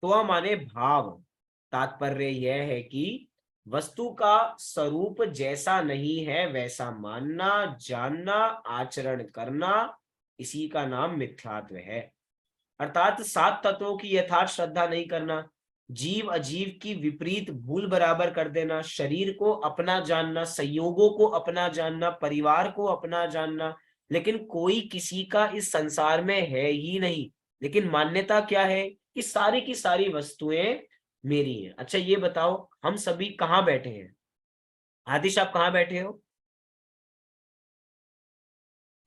त्व माने भाव। तात्पर्य यह है कि वस्तु का स्वरूप जैसा नहीं है वैसा मानना, जानना, आचरण करना, इसी का नाम मिथ्यात्व है। अर्थात 7 तत्वों की यथार्थ श्रद्धा नहीं करना, जीव अजीव की विपरीत भूल बराबर कर देना, शरीर को अपना जानना, संयोगों को अपना जानना, परिवार को अपना जानना, लेकिन कोई किसी का इस संसार में है ही नहीं। लेकिन मान्यता क्या है कि सारी की सारी वस्तुएं मेरी हैं। अच्छा ये बताओ, हम सभी कहाँ बैठे हैं? आदिश, आप कहाँ बैठे हो?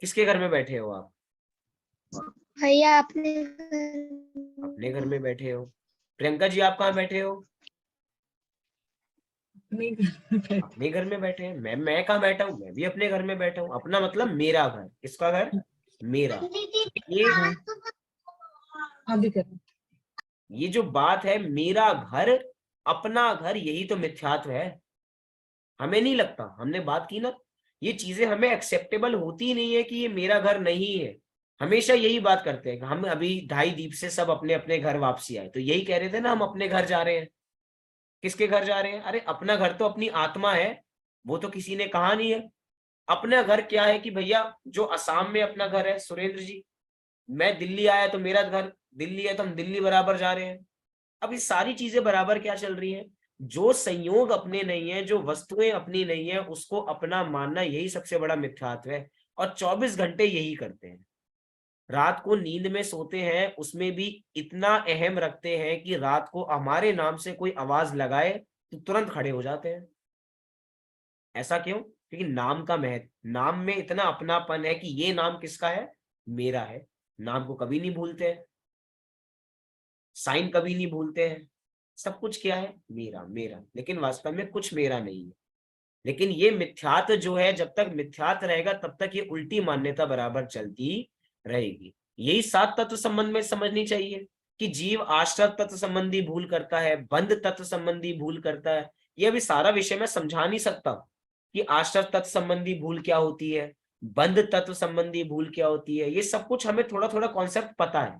किसके घर में बैठे हो आप? भैया अपने अपने घर में बैठे हो। प्रियंका जी, आप कहाँ बैठे हो? अपने घर में बैठे हैं। मैं कहाँ बैठा हूँ? मैं भी अपने घर में बैठा हूँ। अपना मतलब मेरा घर। किसका घर? मेरा। ये जो बात है, मेरा घर, अपना घर, यही तो मिथ्यात्व है। हमें नहीं लगता, हमने बात की ना, ये चीजें हमें एक्सेप्टेबल होती नहीं है कि ये मेरा घर नहीं है। हमेशा यही बात करते हैं। हम अभी 2:30 दीप से सब अपने अपने घर वापसी आए, तो यही कह रहे थे ना, हम अपने घर जा रहे हैं। किसके घर जा रहे हैं? अरे अपना घर तो अपनी आत्मा है, वो तो किसी ने कहा नहीं है। अपना घर क्या है कि भैया, जो असम में अपना घर है, सुरेंद्र जी, मैं दिल्ली आया तो मेरा घर दिल्ली है, तो हम दिल्ली बराबर जा रहे हैं। अब ये सारी चीजें बराबर क्या चल रही हैं? जो संयोग अपने नहीं है, जो वस्तुएं अपनी नहीं है, उसको अपना मानना, यही सबसे बड़ा मिथ्यात्व है। और 24 घंटे यही करते हैं। रात को नींद में सोते हैं, उसमें भी इतना अहम रखते हैं कि रात को हमारे नाम से कोई आवाज लगाए तो तुरंत खड़े हो जाते हैं। ऐसा क्यों? क्योंकि नाम का महत्व, नाम में इतना अपनापन है कि ये नाम किसका है? मेरा है। नाम को कभी नहीं भूलते हैं, साइन कभी नहीं भूलते हैं। सब कुछ क्या है? मेरा मेरा। लेकिन वास्तव में कुछ मेरा नहीं है। लेकिन ये मिथ्यात जो है, जब तक मिथ्यात रहेगा तब तक ये उल्टी मान्यता बराबर चलती रहेगी। यही 7 तत्व संबंध में समझनी चाहिए कि जीव आश्रत तत्व संबंधी भूल करता है, बंध तत्व संबंधी भूल करता है। ये अभी सारा विषय मैं समझा नहीं सकता कि आश्रत तत्व संबंधी भूल क्या होती है, बंध तत्व संबंधी भूल क्या होती है। ये सब कुछ हमें थोड़ा थोड़ा कॉन्सेप्ट पता है।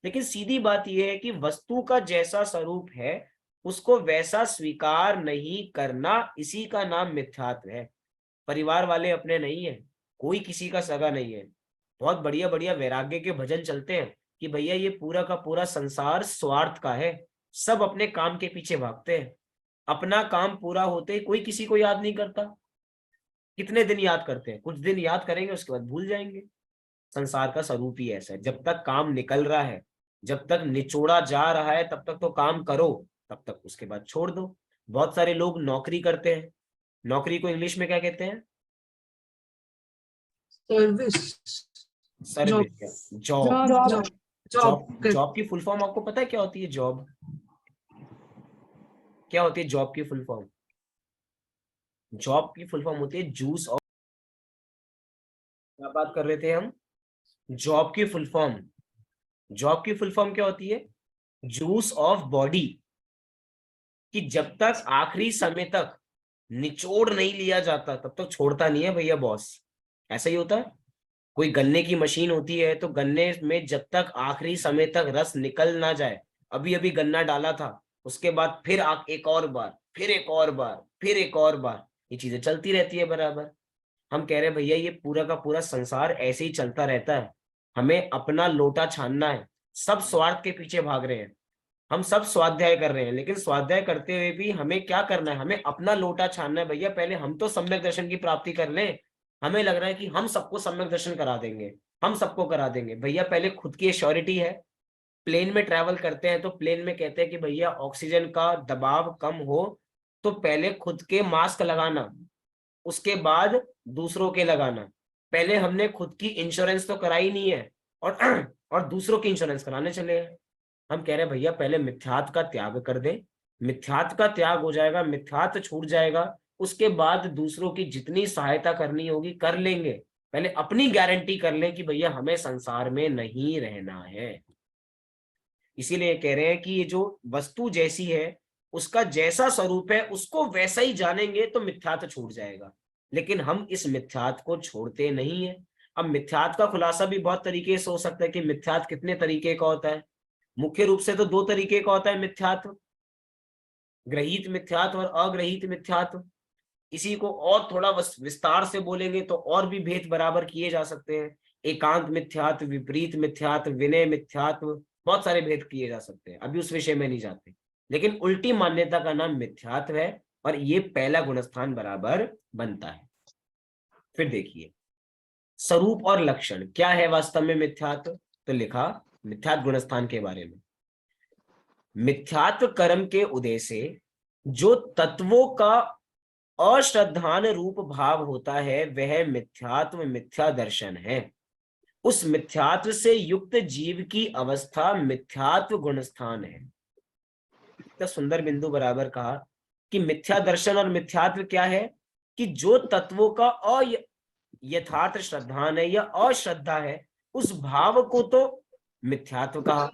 लेकिन सीधी बात यह है कि वस्तु का जैसा स्वरूप है उसको वैसा स्वीकार नहीं करना, इसी का नाम मिथ्यात्व है। परिवार वाले अपने नहीं है, कोई किसी का सगा नहीं है। बहुत बढ़िया बढ़िया वैराग्य के भजन चलते हैं कि भैया ये पूरा का पूरा संसार स्वार्थ का है, सब अपने काम के पीछे भागते हैं। अपना काम पूरा होते ही कोई किसी को याद नहीं करता। कितने दिन याद करते हैं? कुछ दिन याद करेंगे, उसके बाद भूल जाएंगे। संसार का स्वरूप ही ऐसा है। जब तक काम निकल रहा है, जब तक निचोड़ा जा रहा है, तब तक तो काम करो, तब तक उसके बाद छोड़ दो। बहुत सारे लोग नौकरी करते हैं। नौकरी को इंग्लिश में क्या कहते हैं? Service, job. जॉब की फुल फॉर्म आपको पता है क्या होती है? जॉब क्या होती है? जॉब की फुल फॉर्म, जॉब की फुल फॉर्म होती है जूस ऑफ। क्या बात कर रहे थे हम? जॉब की फुल फॉर्म, जॉब की फुल फॉर्म क्या होती है? Juice of body. कि जब तक आखिरी समय तक निचोड़ नहीं लिया जाता तब तक छोड़ता नहीं है भैया बॉस। ऐसा ही होता है। कोई गन्ने की मशीन होती है, तो गन्ने में जब तक आखिरी समय तक रस निकल ना जाए, अभी अभी गन्ना डाला था, उसके बाद फिर एक और बार, फिर एक और बार, फिर एक और बार, ये चीजें चलती रहती है बराबर। हम कह रहे हैं भैया ये पूरा का पूरा संसार ऐसे ही चलता रहता है, हमें अपना लोटा छानना है। सब स्वार्थ के पीछे भाग रहे हैं, हम सब स्वाध्याय कर रहे हैं, लेकिन स्वाध्याय करते हुए भी हमें क्या करना है? हमें अपना लोटा छानना है। भैया पहले हम तो सम्यक दर्शन की प्राप्ति कर लें। हमें लग रहा है कि हम सबको सम्यक दर्शन करा देंगे, हम सबको करा देंगे। भैया पहले खुद की श्योरिटी है। प्लेन में ट्रैवल करते हैं तो प्लेन में कहते हैं कि भैया ऑक्सीजन का दबाव कम हो तो पहले खुद के मास्क लगाना, उसके बाद दूसरों के लगाना। पहले हमने खुद की इंश्योरेंस तो कराई नहीं है और दूसरों की इंश्योरेंस कराने चले हैं। हम कह रहे हैं भैया पहले मिथ्यात का त्याग कर दे। मिथ्यात का त्याग हो जाएगा, मिथ्यात छूट जाएगा, उसके बाद दूसरों की जितनी सहायता करनी होगी कर लेंगे। पहले अपनी गारंटी कर लें कि भैया हमें संसार में नहीं रहना है। इसीलिए कह रहे हैं कि ये जो वस्तु जैसी है, उसका जैसा स्वरूप है उसको वैसा ही जानेंगे तो मिथ्यात छूट जाएगा। लेकिन हम इस मिथ्यात को छोड़ते नहीं है। अब मिथ्यात का खुलासा भी बहुत तरीके से हो सकता है कि मिथ्यात कितने तरीके का होता है। मुख्य रूप से तो दो तरीके का होता है मिथ्यात, ग्रहीत मिथ्यात और अग्रहीत मिथ्यात। इसी को और थोड़ा विस्तार से बोलेंगे तो और भी भेद बराबर किए जा सकते हैं। एकांत मिथ्यात, विपरीत मिथ्यात, विनय मिथ्यात, बहुत सारे भेद किए जा सकते हैं, अभी उस विषय में नहीं जाते। लेकिन उल्टी मान्यता का नाम मिथ्यात्व है और ये पहला गुणस्थान बराबर बनता है। फिर देखिए स्वरूप और लक्षण क्या है वास्तव में मिथ्यात्व। तो लिखा मिथ्यात्व गुणस्थान के बारे में, मिथ्यात्व कर्म के उदय से जो तत्वों का अश्रद्धान रूप भाव होता है वह मिथ्यात्व मिथ्या दर्शन है। उस मिथ्यात्व से युक्त जीव की अवस्था मिथ्यात्व गुणस्थान है। इतना सुंदर बिंदु बराबर कहा कि मिथ्या दर्शन और मिथ्यात्व क्या है कि जो तत्वों का यथार्थ श्रद्धान है या अश्रद्धा है उस भाव को तो मिथ्यात्व कहा,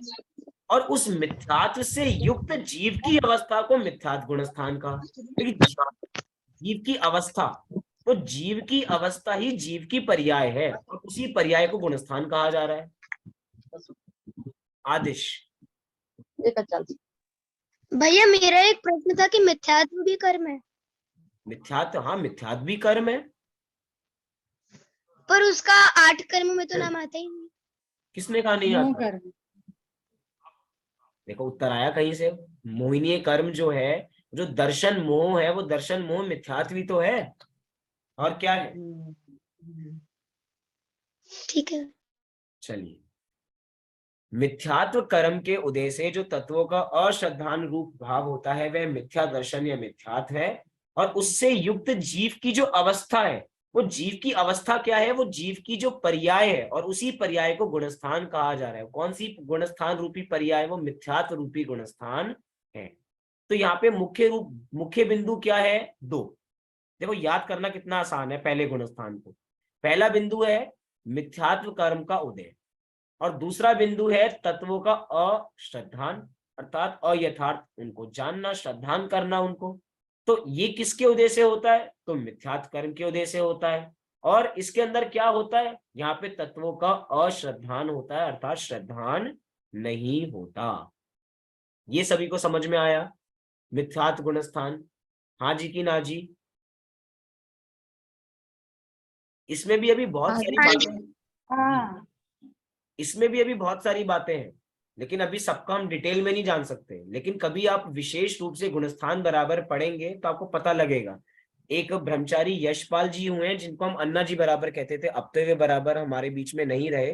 और उस मिथ्यात्व से युक्त जीव की अवस्था को मिथ्यात्व गुणस्थान कहा। लेकिन जीव की अवस्था, तो जीव की अवस्था ही जीव की पर्याय है और उसी पर्याय को गुणस्थान कहा जा रहा है। आदिश। भैया मेरा एक प्रश्न था कि मिथ्यात्व भी कर्म है, मिथ्यात्व, हाँ मिथ्यात्व भी कर्म है। पर उसका 8 कर्म में तो नाम आता ही नहीं। किसने कहा नहीं आता? देखो उत्तर आया कहीं से। मोहिनी कर्म जो है, जो दर्शन मोह है, वो दर्शन मोह मिथ्यात्व ही तो है, और क्या है। ठीक है। चलिए, मिथ्यात्व कर्म के उदय से जो तत्वों का अश्रद्धान रूप भाव होता है वह मिथ्या दर्शन या मिथ्यात्व है, और उससे युक्त जीव की जो अवस्था है, वो जीव की अवस्था क्या है, वो जीव की जो पर्याय है, और उसी पर्याय को गुणस्थान कहा जा रहा है। कौन सी गुणस्थान रूपी पर्याय? वो मिथ्यात्व रूपी गुणस्थान है। तो यहाँ पे मुख्य बिंदु क्या है? दो। देखो याद करना कितना आसान है पहले गुणस्थान को। पहला बिंदु है मिथ्यात्व कर्म का उदय, और दूसरा बिंदु है तत्वों का अश्रद्धान अर्थात अयथार्थ, उनको जानना, श्रद्धान करना उनको। तो ये किसके उदय से होता है? तो मिथ्यात्व कर्म के उदय से होता है। और इसके अंदर क्या होता है? यहाँ पे तत्वों का अश्रद्धान होता है अर्थात श्रद्धान नहीं होता। ये सभी को समझ में आया मिथ्यात्व गुणस्थान? हाँ जी कि ना जी? इसमें भी अभी बहुत सारी बातें, इसमें भी अभी बहुत सारी बातें हैं, लेकिन अभी सबका हम डिटेल में नहीं जान सकते। लेकिन कभी आप विशेष रूप से गुणस्थान बराबर पढ़ेंगे तो आपको पता लगेगा। एक ब्रह्मचारी यशपाल जी हुए हैं जिनको हम अन्ना जी बराबर कहते थे, अब तो वे बराबर हमारे बीच में नहीं रहे,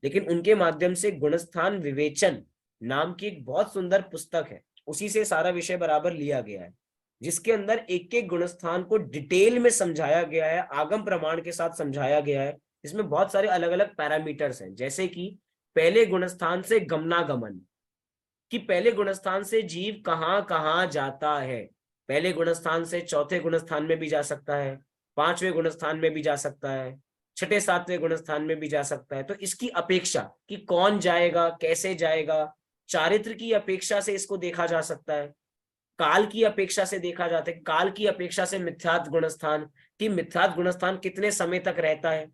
लेकिन उनके माध्यम से गुणस्थान विवेचन नाम की एक बहुत सुंदर पुस्तक है, उसी से सारा विषय बराबर लिया गया है, जिसके अंदर एक एक गुणस्थान को डिटेल में समझाया गया है, आगम प्रमाण के साथ समझाया गया है। इसमें बहुत सारे अलग अलग पैरामीटर्स हैं, जैसे कि पहले गुणस्थान से गमनागमन, कि पहले गुणस्थान से जीव कहाँ कहाँ जाता है। पहले गुणस्थान से चौथे गुणस्थान में भी जा सकता है, पांचवें गुणस्थान में भी जा सकता है, छठे सातवें गुणस्थान में भी जा सकता है। तो इसकी अपेक्षा कि कौन जाएगा, कैसे जाएगा, चारित्र की अपेक्षा से इसको देखा जा सकता है, काल की अपेक्षा से देखा जाता है। काल की अपेक्षा से मिथ्यात्व गुणस्थान, कि मिथ्यात्व गुणस्थान कितने समय तक रहता है,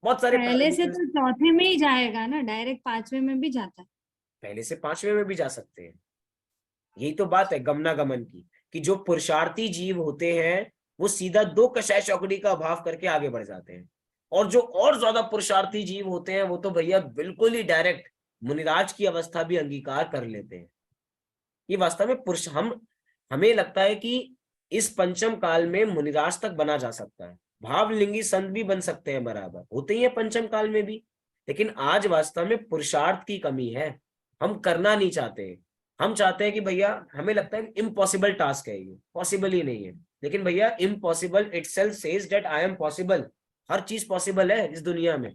बहुत सारे पहले से तो चौथे में ही जाएगा ना, डायरेक्ट पांचवे में भी जाता है। पहले से पांचवें में भी जा सकते हैं। यही तो बात है गमनागमन की, कि जो पुरुषार्थी जीव होते हैं वो सीधा दो कषाय चौकड़ी का अभाव करके आगे बढ़ जाते हैं, और जो और ज्यादा पुरुषार्थी जीव होते हैं वो तो भैया बिल्कुल ही डायरेक्ट मुनिराज की अवस्था भी अंगीकार कर लेते हैं। ये वास्तव में पुरुष, हमें लगता है कि इस पंचम काल में मुनिराज तक बना जा सकता है, भावलिंगी संत भी बन सकते हैं, बराबर होते ही है पंचम काल में भी। लेकिन आज वास्तव में पुरुषार्थ की कमी है, हम करना नहीं चाहते। हम चाहते हैं कि भैया, हमें लगता है इम्पॉसिबल टास्क है, ये पॉसिबल ही नहीं है। लेकिन भैया impossible itself says that I am possible. हर चीज पॉसिबल है इस दुनिया में।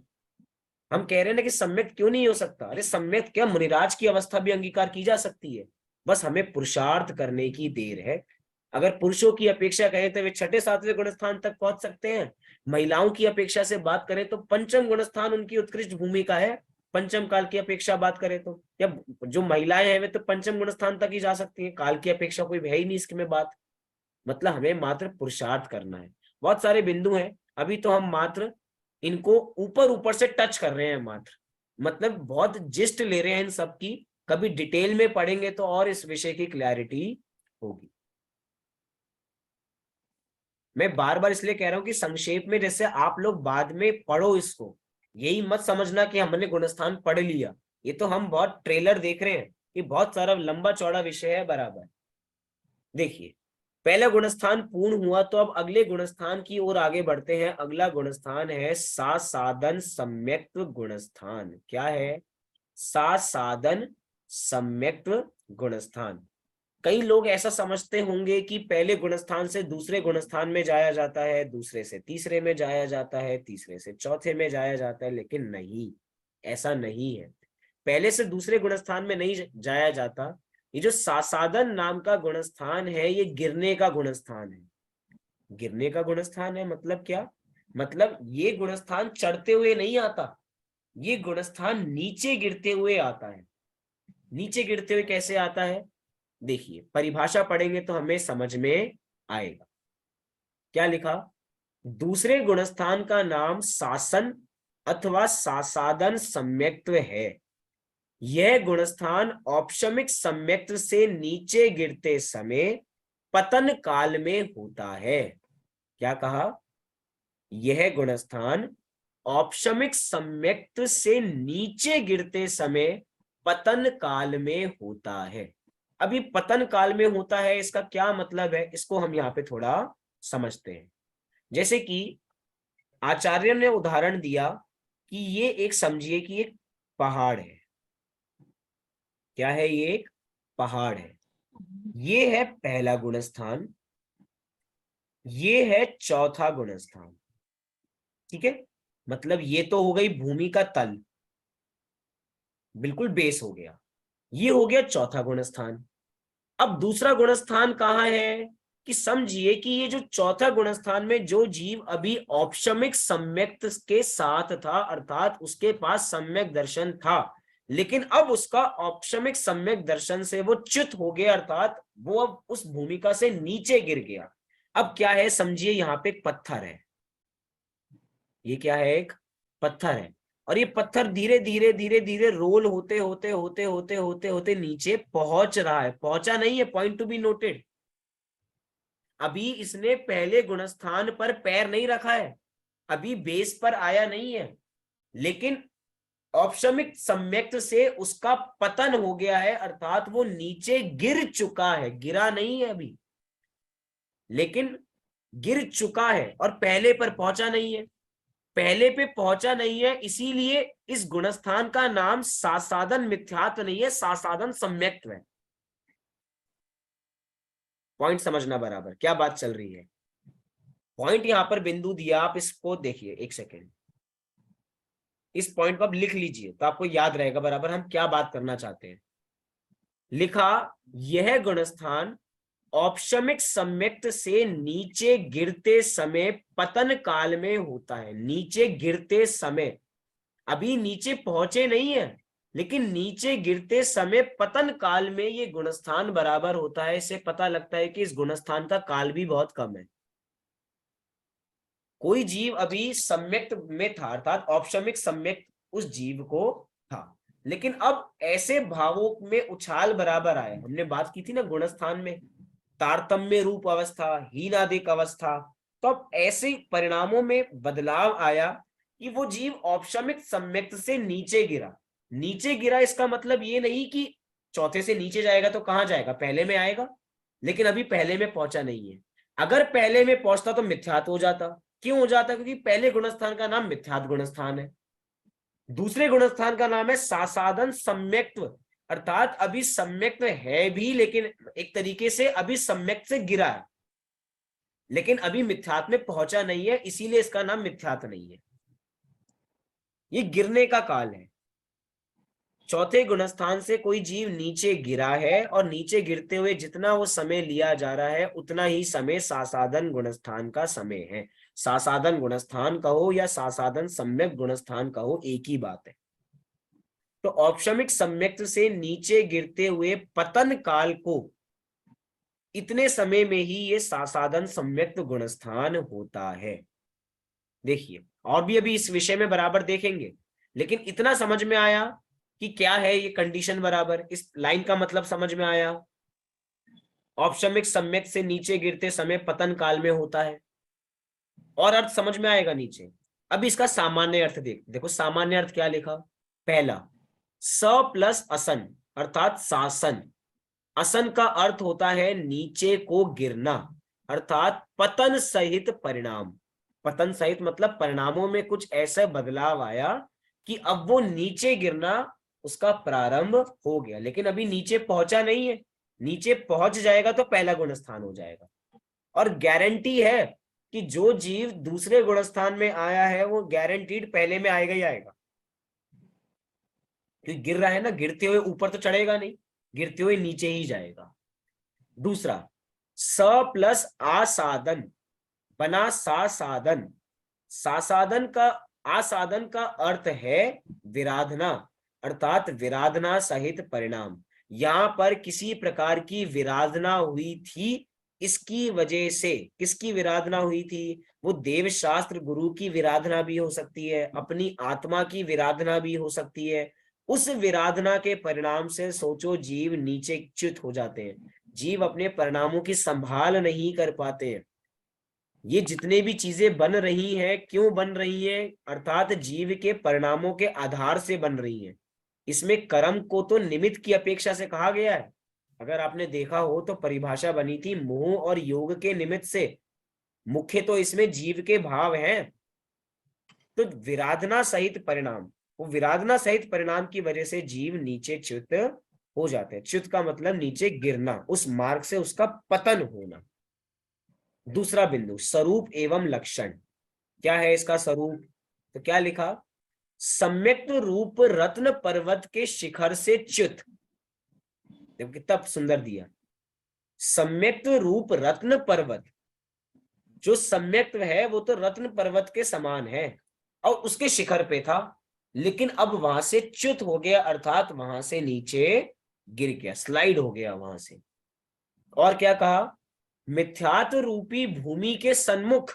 हम कह रहे हैं ना कि सम्यक क्यों नहीं हो सकता? अरे सम्यक क्या, मुनिराज की अवस्था भी अंगीकार की जा सकती है, बस हमें पुरुषार्थ करने की देर है। अगर पुरुषों की अपेक्षा करें तो वे छठे सातवें गुणस्थान तक पहुंच सकते हैं। महिलाओं की अपेक्षा से बात करें तो पंचम गुणस्थान उनकी उत्कृष्ट भूमिका है। पंचम काल की अपेक्षा बात करें तो, या जो महिलाएं हैं वे तो पंचम गुणस्थान तक ही जा सकती हैं, काल की अपेक्षा कोई है ही नहीं इसमें बात। मतलब हमें मात्र पुरुषार्थ करना है। बहुत सारे बिंदु हैं, अभी तो हम मात्र इनको ऊपर ऊपर से टच कर रहे हैं मात्र, मतलब बहुत जिस्ट ले रहे हैं इन सब की। कभी डिटेल में पढ़ेंगे तो और इस विषय की क्लैरिटी होगी। मैं बार बार इसलिए कह रहा हूं कि संक्षेप में, जैसे आप लोग बाद में पढ़ो इसको, यही मत समझना कि हमने गुणस्थान पढ़ लिया। ये तो हम बहुत ट्रेलर देख रहे हैं, ये बहुत सारा लंबा चौड़ा विषय है बराबर। देखिए, पहला गुणस्थान पूर्ण हुआ, तो अब अगले गुणस्थान की ओर आगे बढ़ते हैं। अगला गुणस्थान है सासादन सम्यक्त्व गुणस्थान। क्या है? सासादन सम्यक्त्व गुणस्थान। कई लोग ऐसा समझते होंगे कि पहले गुणस्थान से दूसरे गुणस्थान में जाया जाता है, दूसरे से तीसरे में जाया जाता है, तीसरे से चौथे में जाया जाता है, लेकिन नहीं, ऐसा नहीं है। पहले से दूसरे गुणस्थान में नहीं जाया जाता। ये जो सासादन नाम का गुणस्थान है, ये गिरने का गुणस्थान है। गिरने का गुणस्थान है मतलब क्या? मतलब ये गुणस्थान चढ़ते हुए नहीं आता, ये गुणस्थान नीचे गिरते हुए आता है। नीचे गिरते हुए कैसे आता है? देखिए, परिभाषा पढ़ेंगे तो हमें समझ में आएगा। क्या लिखा? दूसरे गुणस्थान का नाम सासन अथवा सासादन सम्यक्त्व है। यह गुणस्थान औपशमिक सम्यक्त्व से नीचे गिरते समय पतन काल में होता है। क्या कहा? यह गुणस्थान औपशमिक सम्यक्त्व से नीचे गिरते समय पतन काल में होता है। अभी पतन काल में होता है, इसका क्या मतलब है, इसको हम यहाँ पे थोड़ा समझते हैं। जैसे कि आचार्य ने उदाहरण दिया कि ये एक, समझिए कि एक पहाड़ है। क्या है? ये एक पहाड़ है। ये है पहला गुणस्थान, ये है चौथा गुणस्थान। ठीक है, मतलब ये तो हो गई भूमि का तल, बिल्कुल बेस हो गया। ये हो गया चौथा गुणस्थान। अब दूसरा गुणस्थान कहाँ है? कि समझिए कि ये जो चौथा गुणस्थान में जो जीव अभी औपशमिक सम्यक्त के साथ था, अर्थात उसके पास सम्यक दर्शन था, लेकिन अब उसका औपशमिक सम्यक दर्शन से वो च्युत हो गया, अर्थात वो अब उस भूमिका से नीचे गिर गया। अब क्या है? समझिए, यहाँ पे एक पत्थर है। ये क्या है? एक पत्थर है। और ये पत्थर धीरे धीरे धीरे धीरे रोल होते होते होते होते होते होते नीचे पहुंच रहा है। पहुंचा नहीं है, पॉइंट टू बी नोटेड। अभी इसने पहले गुणस्थान पर पैर नहीं रखा है, अभी बेस पर आया नहीं है, लेकिन औपशमिक सम्यक्त से उसका पतन हो गया है, अर्थात वो नीचे गिर चुका है। गिरा नहीं है अभी, लेकिन गिर चुका है, और पहले पर पहुंचा नहीं है। पहले पे पहुंचा नहीं है, इसीलिए इस गुणस्थान का नाम सासादन मिथ्यात्व नहीं है, सासादन सम्यक्त्व है। पॉइंट समझना बराबर, क्या बात चल रही है। पॉइंट यहां पर बिंदु दिया, आप इसको देखिए एक सेकेंड, इस पॉइंट को आप लिख लीजिए तो आपको याद रहेगा बराबर हम क्या बात करना चाहते हैं। लिखा, यह गुणस्थान औपशमिक सम्यक्त से नीचे गिरते समय पतन काल में होता है। नीचे गिरते समय, अभी नीचे पहुंचे नहीं है, लेकिन नीचे गिरते समय पतन काल में ये गुणस्थान बराबर होता है। इससे पता लगता है कि इस गुणस्थान का काल भी बहुत कम है। कोई जीव अभी सम्यक्त में था, अर्थात औपशमिक सम्यक्त उस जीव को था, लेकिन अब ऐसे भावों में उछाल बराबर आए। हमने बात की थी ना गुणस्थान में, तारतम्य रूप अवस्था, हीनादिक अवस्था, तो अब ऐसे परिणामों में बदलाव आया कि वो जीव औपशमिक सम्यक्त से नीचे गिरा। नीचे गिरा इसका मतलब ये नहीं कि चौथे से नीचे जाएगा तो कहां जाएगा, पहले में आएगा, लेकिन अभी पहले में पहुंचा नहीं है। अगर पहले में पहुंचता तो मिथ्यात हो जाता। क्यों हो जाता? क्योंकि पहले गुणस्थान का नाम मिथ्यात गुणस्थान है, दूसरे गुणस्थान का नाम है सासादन सम्यक्त्व, अर्थात अभी सम्यक्त्व है भी, लेकिन एक तरीके से अभी सम्यक्त से गिरा है, लेकिन अभी मिथ्यात में पहुंचा नहीं है, इसीलिए इसका नाम मिथ्यात नहीं है। ये गिरने का काल है। चौथे गुणस्थान से कोई जीव नीचे गिरा है, और नीचे गिरते हुए जितना वो समय लिया जा रहा है, उतना ही समय सासादन गुणस्थान का समय है। सासादन गुणस्थान कहो या सासादन सम्यक गुणस्थान कहो, एक ही बात है। तो औपशमिक सम्यक्त से नीचे गिरते हुए पतन काल को, इतने समय में ही ये सासादन सम्यक्त गुणस्थान होता है। देखिए, और भी अभी इस विषय में बराबर देखेंगे, लेकिन इतना समझ में आया कि क्या है ये कंडीशन बराबर, इस लाइन का मतलब समझ में आया। औपशमिक सम्यक से नीचे गिरते समय पतन काल में होता है, और अर्थ समझ में आएगा नीचे। अब इसका सामान्य अर्थ देखो सामान्य अर्थ क्या लिखा। पहला, स प्लस असन अर्थात शासन। असन का अर्थ होता है नीचे को गिरना, अर्थात पतन सहित परिणाम। पतन सहित मतलब परिणामों में कुछ ऐसा बदलाव आया कि अब वो नीचे गिरना उसका प्रारंभ हो गया, लेकिन अभी नीचे पहुंचा नहीं है। नीचे पहुंच जाएगा तो पहला गुण स्थान हो जाएगा। और गारंटी है कि जो जीव दूसरे गुण स्थान में आया है वो गारंटीड पहले में आएगा ही आएगा, क्योंकि गिर रहा है ना, गिरते हुए ऊपर तो चढ़ेगा नहीं, गिरते हुए नीचे ही जाएगा। दूसरा, स प्लस आसादन बना सा साधन। सासाधन का आसाधन का अर्थ है विराधना, अर्थात विराधना सहित परिणाम। यहां पर किसी प्रकार की विराधना हुई थी, इसकी वजह से किसकी विराधना हुई थी, वो देव शास्त्र गुरु की विराधना भी हो सकती है, अपनी आत्मा की विराधना भी हो सकती है। उस विराधना के परिणाम से सोचो जीव नीचे च्युत हो जाते हैं, जीव अपने परिणामों की संभाल नहीं कर पाते हैं। ये जितने भी चीजें बन रही हैं क्यों बन रही हैं, अर्थात जीव के परिणामों के आधार से बन रही हैं। इसमें कर्म को तो निमित्त की अपेक्षा से कहा गया है। अगर आपने देखा हो तो परिभाषा बनी थी मोह और योग के निमित्त से, मुख्य तो इसमें जीव के भाव हैं। तो विराधना सहित परिणाम, वो विराधना सहित परिणाम की वजह से जीव नीचे च्युत हो जाते हैं। च्युत का मतलब नीचे गिरना, उस मार्ग से उसका पतन होना। दूसरा बिंदु, स्वरूप एवं लक्षण। क्या है इसका स्वरूप, तो क्या लिखा, सम्यक रूप रत्न पर्वत के शिखर से च्युत। देखो कितना सुंदर दिया, सम्यक रूप रत्न पर्वत। जो सम्यक है वो तो रत्न पर्वत के समान है और उसके शिखर पे था, लेकिन अब वहां से च्युत हो गया, अर्थात वहां से नीचे गिर गया, स्लाइड हो गया वहां से। और क्या कहा, मिथ्यात्व रूपी भूमि के सन्मुख।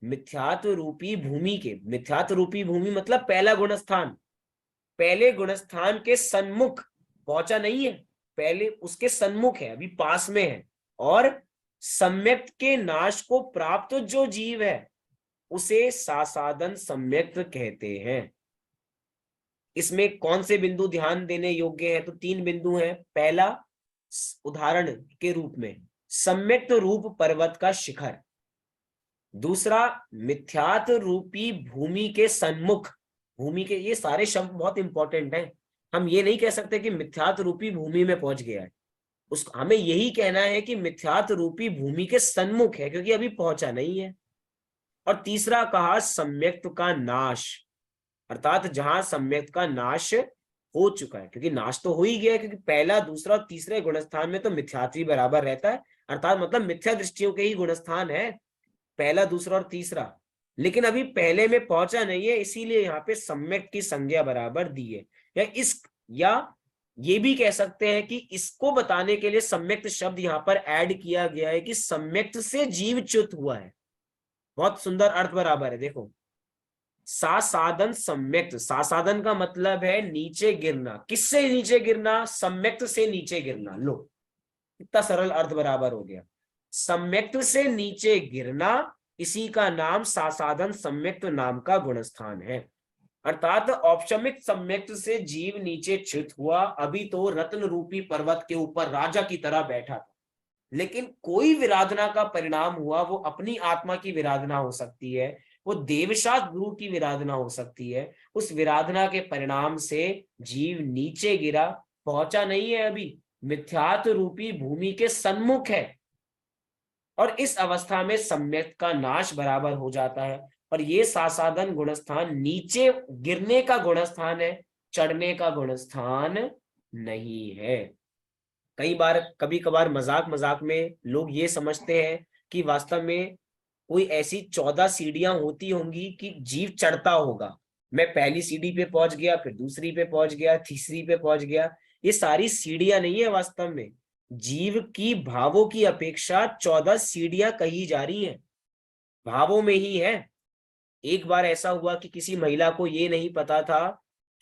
मिथ्यात्व रूपी भूमि के, मिथ्यात्व रूपी भूमि मतलब पहला गुणस्थान, पहले गुणस्थान के सन्मुख पहुंचा नहीं है, पहले उसके सन्मुख है, अभी पास में है। और सम्यक के नाश को प्राप्त जो जीव है उसे सासाधन सम्यक कहते हैं। इसमें कौन से बिंदु ध्यान देने योग्य है, तो 3 बिंदु हैं। पहला, उदाहरण के रूप में सम्यक रूप पर्वत का शिखर। दूसरा, मिथ्यात्व रूपी भूमि के सन्मुख। भूमि के, ये सारे शब्द बहुत इंपॉर्टेंट हैं। हम ये नहीं कह सकते कि मिथ्यात्व रूपी भूमि में पहुंच गया है, हमें यही कहना है कि मिथ्यात्व रूपी भूमि के सन्मुख है, क्योंकि अभी पहुंचा नहीं है। और तीसरा कहा सम्यक्त का नाश, अर्थात जहां सम्यक्त का नाश हो चुका है, क्योंकि नाश तो हो ही गया है, क्योंकि पहला दूसरा और तीसरे गुणस्थान में तो मिथ्यात्व बराबर रहता है, अर्थात मतलब मिथ्या दृष्टियों के ही गुणस्थान है पहला दूसरा और तीसरा। लेकिन अभी पहले में पहुंचा नहीं है, इसीलिए यहाँ पे सम्यक की संज्ञा बराबर दी है। या ये भी कह सकते हैं कि इसको बताने के लिए सम्यक्त शब्द यहाँ पर ऐड किया गया है कि सम्यक्त से जीव च्युत हुआ है। बहुत सुंदर अर्थ बराबर है। देखो, सासाधन सम्यक्त, सासाधन का मतलब है नीचे गिरना। किससे नीचे गिरना, सम्यक्त से नीचे गिरना। लो कितना सरल अर्थ बराबर हो गया। सम्यक्त से नीचे गिरना, इसी का नाम सासाधन सम्यक्त नाम का गुणस्थान है। अर्थात औपशमिक सम्यक्त से जीव नीचे च्युत हुआ, अभी तो रत्न रूपी पर्वत के ऊपर राजा की तरह बैठा था, लेकिन कोई विराधना का परिणाम हुआ, वो अपनी आत्मा की विराधना हो सकती है, वो देवशास्त्र गुरु की विराधना हो सकती है। उस विराधना के परिणाम से जीव नीचे गिरा, पहुंचा नहीं है, अभी मिथ्यात्व रूपी भूमि के सन्मुख है, और इस अवस्था में सम्यक का नाश बराबर हो जाता है। और ये सासाधन गुणस्थान नीचे गिरने का गुणस्थान है, चढ़ने का गुणस्थान नहीं है। कई बार कभी कभार मजाक मजाक में लोग ये समझते हैं कि वास्तव में कोई ऐसी 14 सीढ़ियां होती होंगी कि जीव चढ़ता होगा। मैं पहली सीढ़ी पे पहुंच गया, फिर दूसरी पे पहुंच गया, तीसरी पे पहुंच गया। ये सारी सीढ़ियां नहीं है, वास्तव में जीव की भावों की अपेक्षा 14 सीढ़ियां कही जा रही हैं, भावों में ही है। एक बार ऐसा हुआ कि किसी महिला को ये नहीं पता था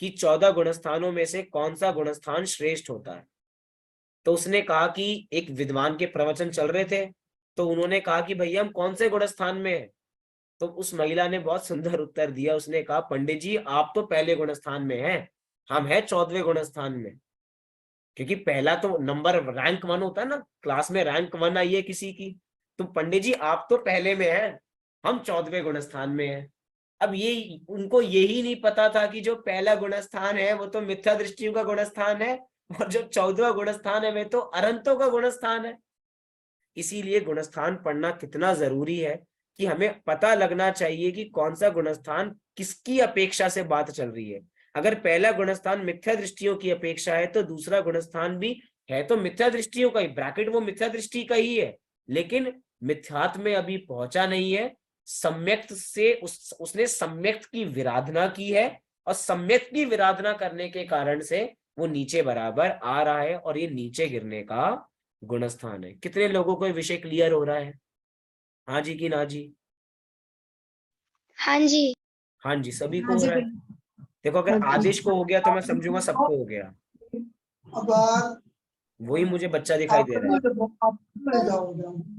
कि 14 गुणस्थानों में से कौन सा गुणस्थान श्रेष्ठ होता है। तो उसने कहा कि एक विद्वान के प्रवचन चल रहे थे, तो उन्होंने कहा कि भैया हम कौन से गुणस्थान में हैं। तो उस महिला ने बहुत सुंदर उत्तर दिया, उसने कहा पंडित जी आप तो पहले गुणस्थान में हैं, हम हैं 14वें गुणस्थान में। क्योंकि पहला तो नंबर रैंक 1 होता है ना, क्लास में रैंक 1 आई है किसी की, तो पंडित जी आप तो पहले में हैं, हम 14वें गुणस्थान में हैं। अब ये उनको यही नहीं पता था कि जो पहला गुणस्थान है वो तो मिथ्या दृष्टियों का गुणस्थान है, और जो 14वां गुणस्थान है वे तो अरंतों का गुणस्थान है। इसीलिए गुणस्थान पढ़ना कितना जरूरी है कि हमें पता लगना चाहिए कि कौन सा गुणस्थान किसकी अपेक्षा से बात चल रही है। अगर पहला गुणस्थान मिथ्या दृष्टियों की अपेक्षा है तो दूसरा गुणस्थान भी है तो मिथ्या दृष्टियों का ही, ब्रैकेट वो मिथ्या दृष्टि का ही है, लेकिन मिथ्यात्व में अभी पहुंचा नहीं है। सम्यक्त से उसने सम्यक्त की विराधना की है, और सम्यक्त की विराधना करने के कारण से वो नीचे बराबर आ रहा है, और ये नीचे गिरने का गुणस्थान है। कितने लोगों को ये विषय क्लियर हो रहा है? हाँ जी कि ना जी? हाँ जी। हाँ जी, सभी को हाँ हो जी रहा है। देखो अगर आदेश को हो गया तो मैं समझूंगा सबको हो गया। वही मुझे बच्चा दिखाई दे रहा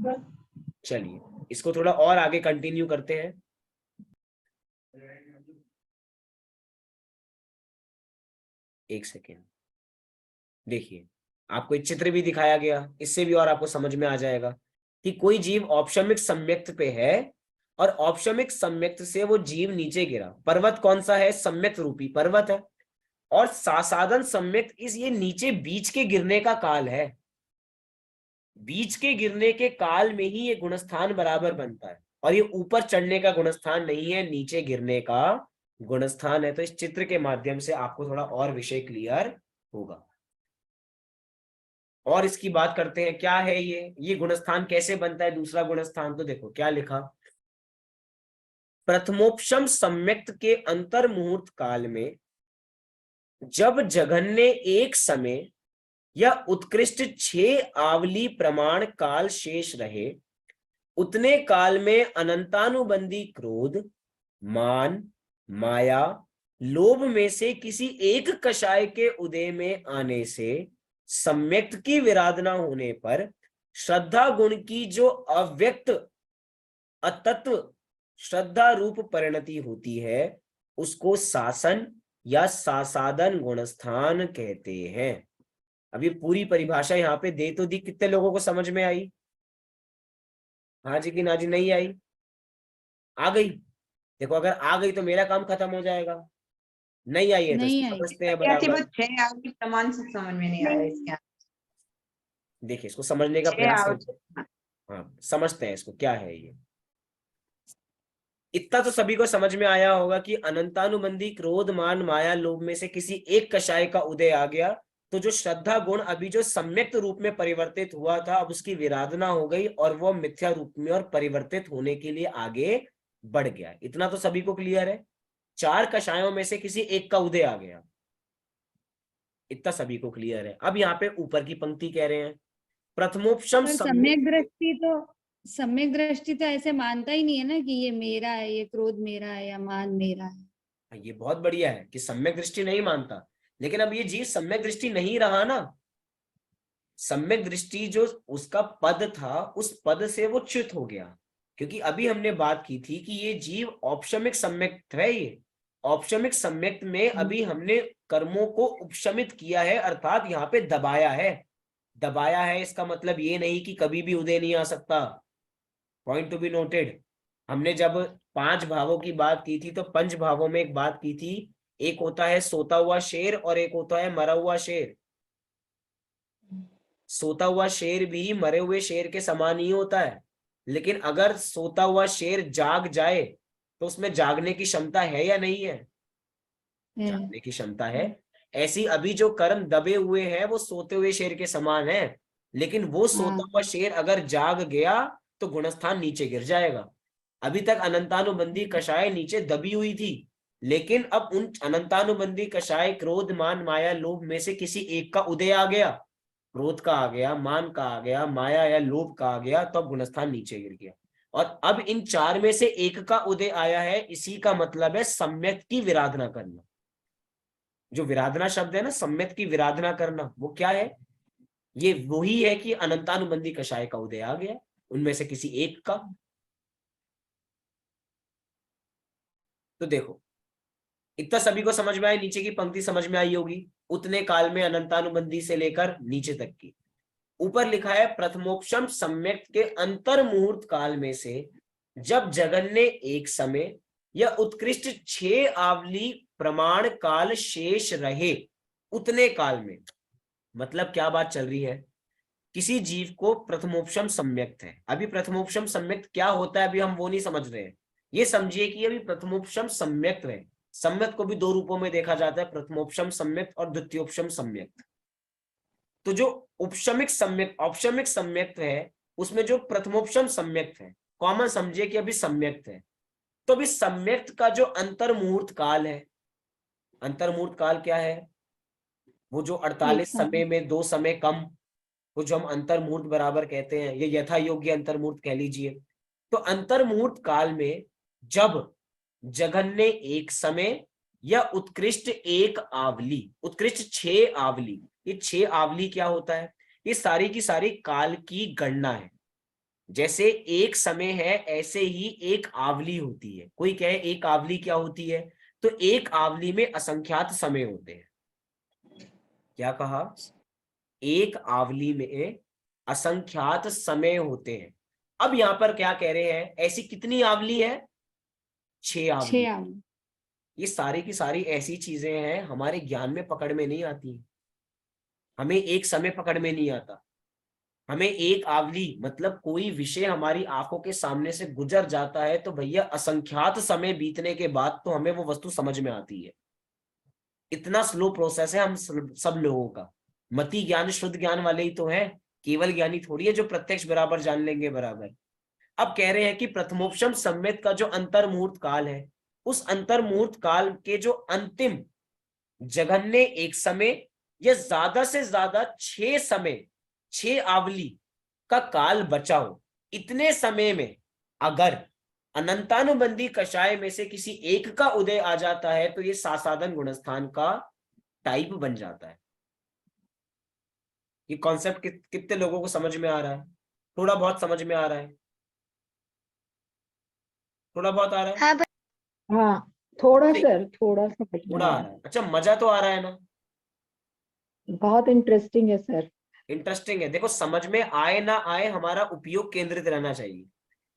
है। चलिए इसको थोड़ा और आगे कंटिन्यू करते हैं। एक सेकेंड, देखिए आपको एक चित्र भी दिखाया गया, इससे भी और आपको समझ में आ जाएगा कि कोई जीव औपशमिक सम्यक्त पे है और औपशमिक सम्यक्त से वो जीव नीचे गिरा। पर्वत कौन सा है? सम्यक्त रूपी पर्वत है। और सासाधन सम्यक्त इस ये नीचे बीच के गिरने का काल है। बीच के गिरने के काल में ही ये गुणस्थान बराबर बनता है, और ये ऊपर चढ़ने का गुणस्थान नहीं है, नीचे गिरने का गुणस्थान है। तो इस चित्र के माध्यम से आपको थोड़ा और विषय क्लियर होगा। और इसकी बात करते हैं, क्या है ये गुणस्थान कैसे बनता है दूसरा गुणस्थान? तो देखो क्या लिखा, प्रथमोपशम सम्यक्त के अंतर मुहूर्त काल में जब जघन्य एक समय या उत्कृष्ट 6 आवली प्रमाण काल शेष रहे, उतने काल में अनंतानुबंधी क्रोध, मान, माया, लोभ में से किसी एक कषाय के उदय में आने से सम्यक्त की विराधना होने पर श्रद्धा गुण की जो अव्यक्त अतत्व श्रद्धा रूप परिणति होती है उसको सासन या सासादन गुणस्थान कहते हैं। अभी पूरी परिभाषा यहाँ पे दे तो दी, कितने लोगों को समझ में आई? हाँ जी कि ना जी? नहीं आई? आ गई? देखो अगर आ गई तो मेरा काम खत्म हो जाएगा, नहीं आई है तो नहीं इसको आई। समझते हैं कैसे वो बराबर। 6 आवृत्ति प्रमाण से समझ में नहीं आ रहा है इसके देखिए इसको समझने का 6 प्रयास आवृत्ति। करते हैं। हाँ समझते हैं इसको, क्या है ये। इतना तो सभी को समझ में आया होगा कि अनंतानुबंधी क्रोध, मान, माया, लोभ में से किसी एक कषाय का उदय आ गया तो जो श्रद्धा गुण अभी जो सम्यक्त रूप में परिवर्तित हुआ था अब उसकी विराधना हो गई और वो मिथ्या रूप में और परिवर्तित होने के लिए आगे बढ़ गया। इतना तो सभी को क्लियर है। 4 कषायों में से किसी एक का उदय आ गया, इतना सभी को क्लियर है। अब यहाँ पे ऊपर की पंक्ति कह रहे हैं प्रथमोपशम पर सम्यक दृष्टि तो ऐसे मानता ही नहीं है ना कि ये मेरा है, ये क्रोध मेरा है या मान मेरा है। ये बहुत बढ़िया है कि सम्यक दृष्टि नहीं मानता, लेकिन अब ये जीव सम्यक दृष्टि नहीं रहा ना। सम्यक दृष्टि जो उसका पद था उस पद से वो च्युत हो गया, क्योंकि अभी हमने बात की थी कि ये जीव औपशमिक सम्यक्त है। ये औपशमिक सम्यक्त में अभी हमने कर्मों को उपशमित किया है, अर्थात यहाँ पे दबाया है। दबाया है इसका मतलब ये नहीं कि कभी भी उदय नहीं आ सकता। Point to be noted. हमने जब 5 भावों की बात की थी तो 5 भावों में एक बात की थी, एक होता है सोता हुआ शेर और एक होता है मरा हुआ शेर। सोता हुआ शेर भी मरे हुए शेर के समान ही होता है, लेकिन अगर सोता हुआ शेर जाग जाए तो उसमें जागने की क्षमता है या नहीं है? जागने की क्षमता है। ऐसी अभी जो कर्म दबे हुए हैं वो सोते हुए शेर के समान है, लेकिन वो सोता हुआ शेर अगर जाग गया तो गुणस्थान नीचे गिर जाएगा। अभी तक अनंतानुबंधी कषाय नीचे दबी हुई थी, लेकिन अब उन अनंतानुबंधी कषाय क्रोध, मान, माया, लोभ में से किसी एक का उदय आ गया, क्रोध का आ गया, मान का आ गया, माया या लोभ का आ गया, तो अब गुणस्थान नीचे गिर गया। और अब इन चार में से एक का उदय आया है, इसी का मतलब है सम्यक की विराधना करना। जो विराधना शब्द है ना, सम्यक की विराधना करना, वो क्या है? ये वही है कि अनंतानुबंधी कषाय का उदय आ गया, उनमें से किसी एक का। तो देखो, इतना सभी को समझ में आया? नीचे की पंक्ति समझ में आई होगी, उतने काल में अनंतानुबंधी से लेकर नीचे तक की। ऊपर लिखा है प्रथमोपशम सम्यक के अंतर मुहूर्त काल में से जब जगन्य एक समय या उत्कृष्ट 6 आवली प्रमाण काल शेष रहे, उतने काल में। मतलब क्या बात चल रही है? किसी जीव को प्रथमोपशम सम्यक है। अभी प्रथमोपशम सम्यक क्या होता है अभी हम वो नहीं समझ रहे हैं। ये समझिए कि अभी प्रथमोपशम सम्यक है। सम्यक को भी दो रूपों में देखा जाता है, प्रथमोपशम सम्यक और द्वितीयोपशम सम्यक। तो जो उपशमिक सम्यक, औपशमिक सम्यक है, उसमें जो प्रथमोपशम सम्यक है, कॉमन समझिए कि अभी सम्यक है। तो अभी सम्यक का जो अंतर मुहूर्त काल है, अंतर मुहूर्त काल क्या है? वो जो 48 समय में 2 समय कम, वो जो हम अंतर मुहूर्त बराबर कहते हैं, ये यथा योग्य अंतर मुहूर्त कह लीजिए। तो अंतर मुहूर्त काल में जब जघन्य एक समय या उत्कृष्ट एक आवली, उत्कृष्ट 6 आवली, ये 6 आवली क्या होता है? ये सारी की सारी काल की गणना है। जैसे एक समय है ऐसे ही एक आवली होती है। कोई कहे एक आवली क्या होती है? तो एक आवली में असंख्यात समय होते हैं। क्या कहा? एक आवली में असंख्यात समय होते हैं। अब यहां पर क्या कह रहे हैं? ऐसी कितनी आवली है? 6 आवली। 6 आवली। ये सारी की सारी ऐसी चीजें हैं हमारे ज्ञान में पकड़ में नहीं आती। हमें एक समय पकड़ में नहीं आता। हमें एक आवली मतलब कोई विषय हमारी आंखों के सामने से गुजर जाता है तो भैया असंख्यात समय बीतने के बाद तो हमें वो वस्तु समझ में आती है। इतना स्लो प्रोसेस है हम सब लोगों का। मति ज्ञान शुद्ध ज्ञान वाले ही तो हैं, केवल ज्ञानी थोड़ी है जो प्रत्यक्ष बराबर जान लेंगे बराबर। अब कह रहे हैं कि प्रथमोपशम सम्यक का जो अंतर मुहूर्त काल है, उस अंतर मुहूर्त काल के जो अंतिम जघन्य एक समय या ज्यादा से ज्यादा 6 समय, 6 आवली का काल बचा हो, इतने समय में अगर अनंतानुबंधी कषाय में से किसी एक का उदय आ जाता है तो ये सासाधन गुणस्थान का टाइप बन जाता है। ये कॉन्सेप्ट कितने लोगों को समझ में आ रहा है? थोड़ा बहुत समझ में आ रहा है? थोड़ा बहुत आ रहा है? हाँ भाई। हाँ, थोड़ा नहीं, सर, थोड़ा सा समझ में थोड़ा आ आया। रहा है। अच्छा, मजा तो आ रहा है ना? बहुत इंटरेस्टिंग है सर। इंटरेस्टिंग है। देखो, समझ में आए ना आए हमारा उपयोग केंद्रित रहना चाहिए।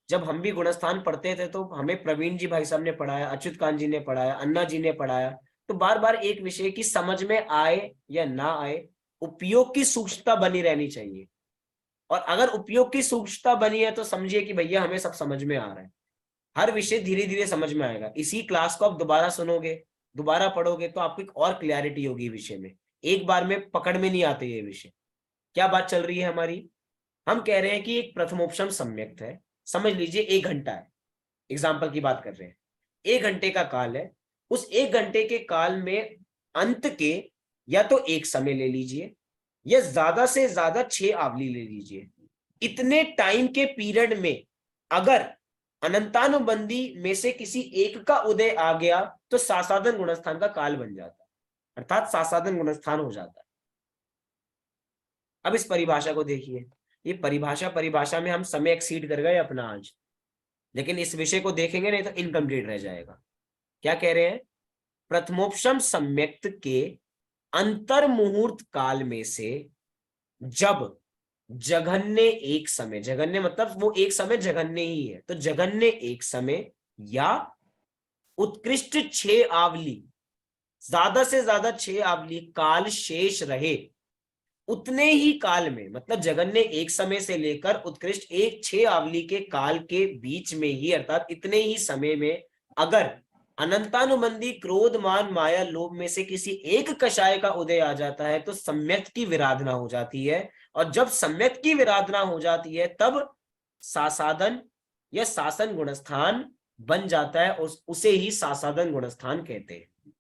जब हम भी गुणस्थान पढ़ते थे तो हमें प्रवीण जी भाई साहब ने पढ़ाया, अच्युत कांत जी ने पढ़ाया, अन्ना जी ने पढ़ाया, तो बार बार एक विषय की समझ में आए या ना आए, उपयोग की सूक्ष्मता बनी रहनी चाहिए। और अगर उपयोग की सूक्ष्मता बनी है तो समझिए कि भैया हमें सब समझ में आ रहा है। हर विषय धीरे धीरे समझ में आएगा। इसी क्लास को आप दोबारा सुनोगे, दोबारा पढ़ोगे तो आपको एक और क्लैरिटी होगी विषय में। एक बार में पकड़ में नहीं आते ये विषय। क्या बात चल रही है हमारी? हम कह रहे हैं कि एक प्रथमोपशम सम्यक है, समझ लीजिए 1 घंटा है, एग्जाम्पल की बात कर रहे हैं। 1 घंटे का काल है। उस 1 घंटे के काल में अंत के या तो एक समय ले लीजिए या ज्यादा से ज्यादा 6 आवली ले लीजिए। इतने टाइम के पीरियड में अगर अनंतानुबंधी में से किसी एक का उदय आ गया तो सासाधन गुणस्थान का काल बन जाता है, अर्थात सासाधन गुणस्थान हो जाता है। अब इस परिभाषा को देखिए। ये परिभाषा में हम समय एक्सीड कर गए अपना आज, लेकिन इस विषय को देखेंगे नहीं तो इनकम्प्लीट रह जाएगा। क्या कह रहे हैं? प्रथमोपशम सम्यक्त के अंतर मुहूर्त काल में से जब जघन्य एक समय, जघन्य मतलब वो एक समय जघन्य ही है, तो जघन्य एक समय या उत्कृष्ट 6 आवली, ज्यादा से ज्यादा 6 आवली काल शेष रहे, उतने ही काल में, मतलब जघन्य एक समय से लेकर उत्कृष्ट 6 आवली के काल के बीच में ही, अर्थात इतने ही समय में अगर अनंतानुबंधी क्रोध मान माया लोभ में से किसी एक कषाय का उदय आ जाता है तो सम्यक की विराधना हो जाती है। और जब सम्यक की विराधना हो जाती है तब सासाधन या शासन गुणस्थान बन जाता है, उसे ही सासाधन गुणस्थान कहते हैं।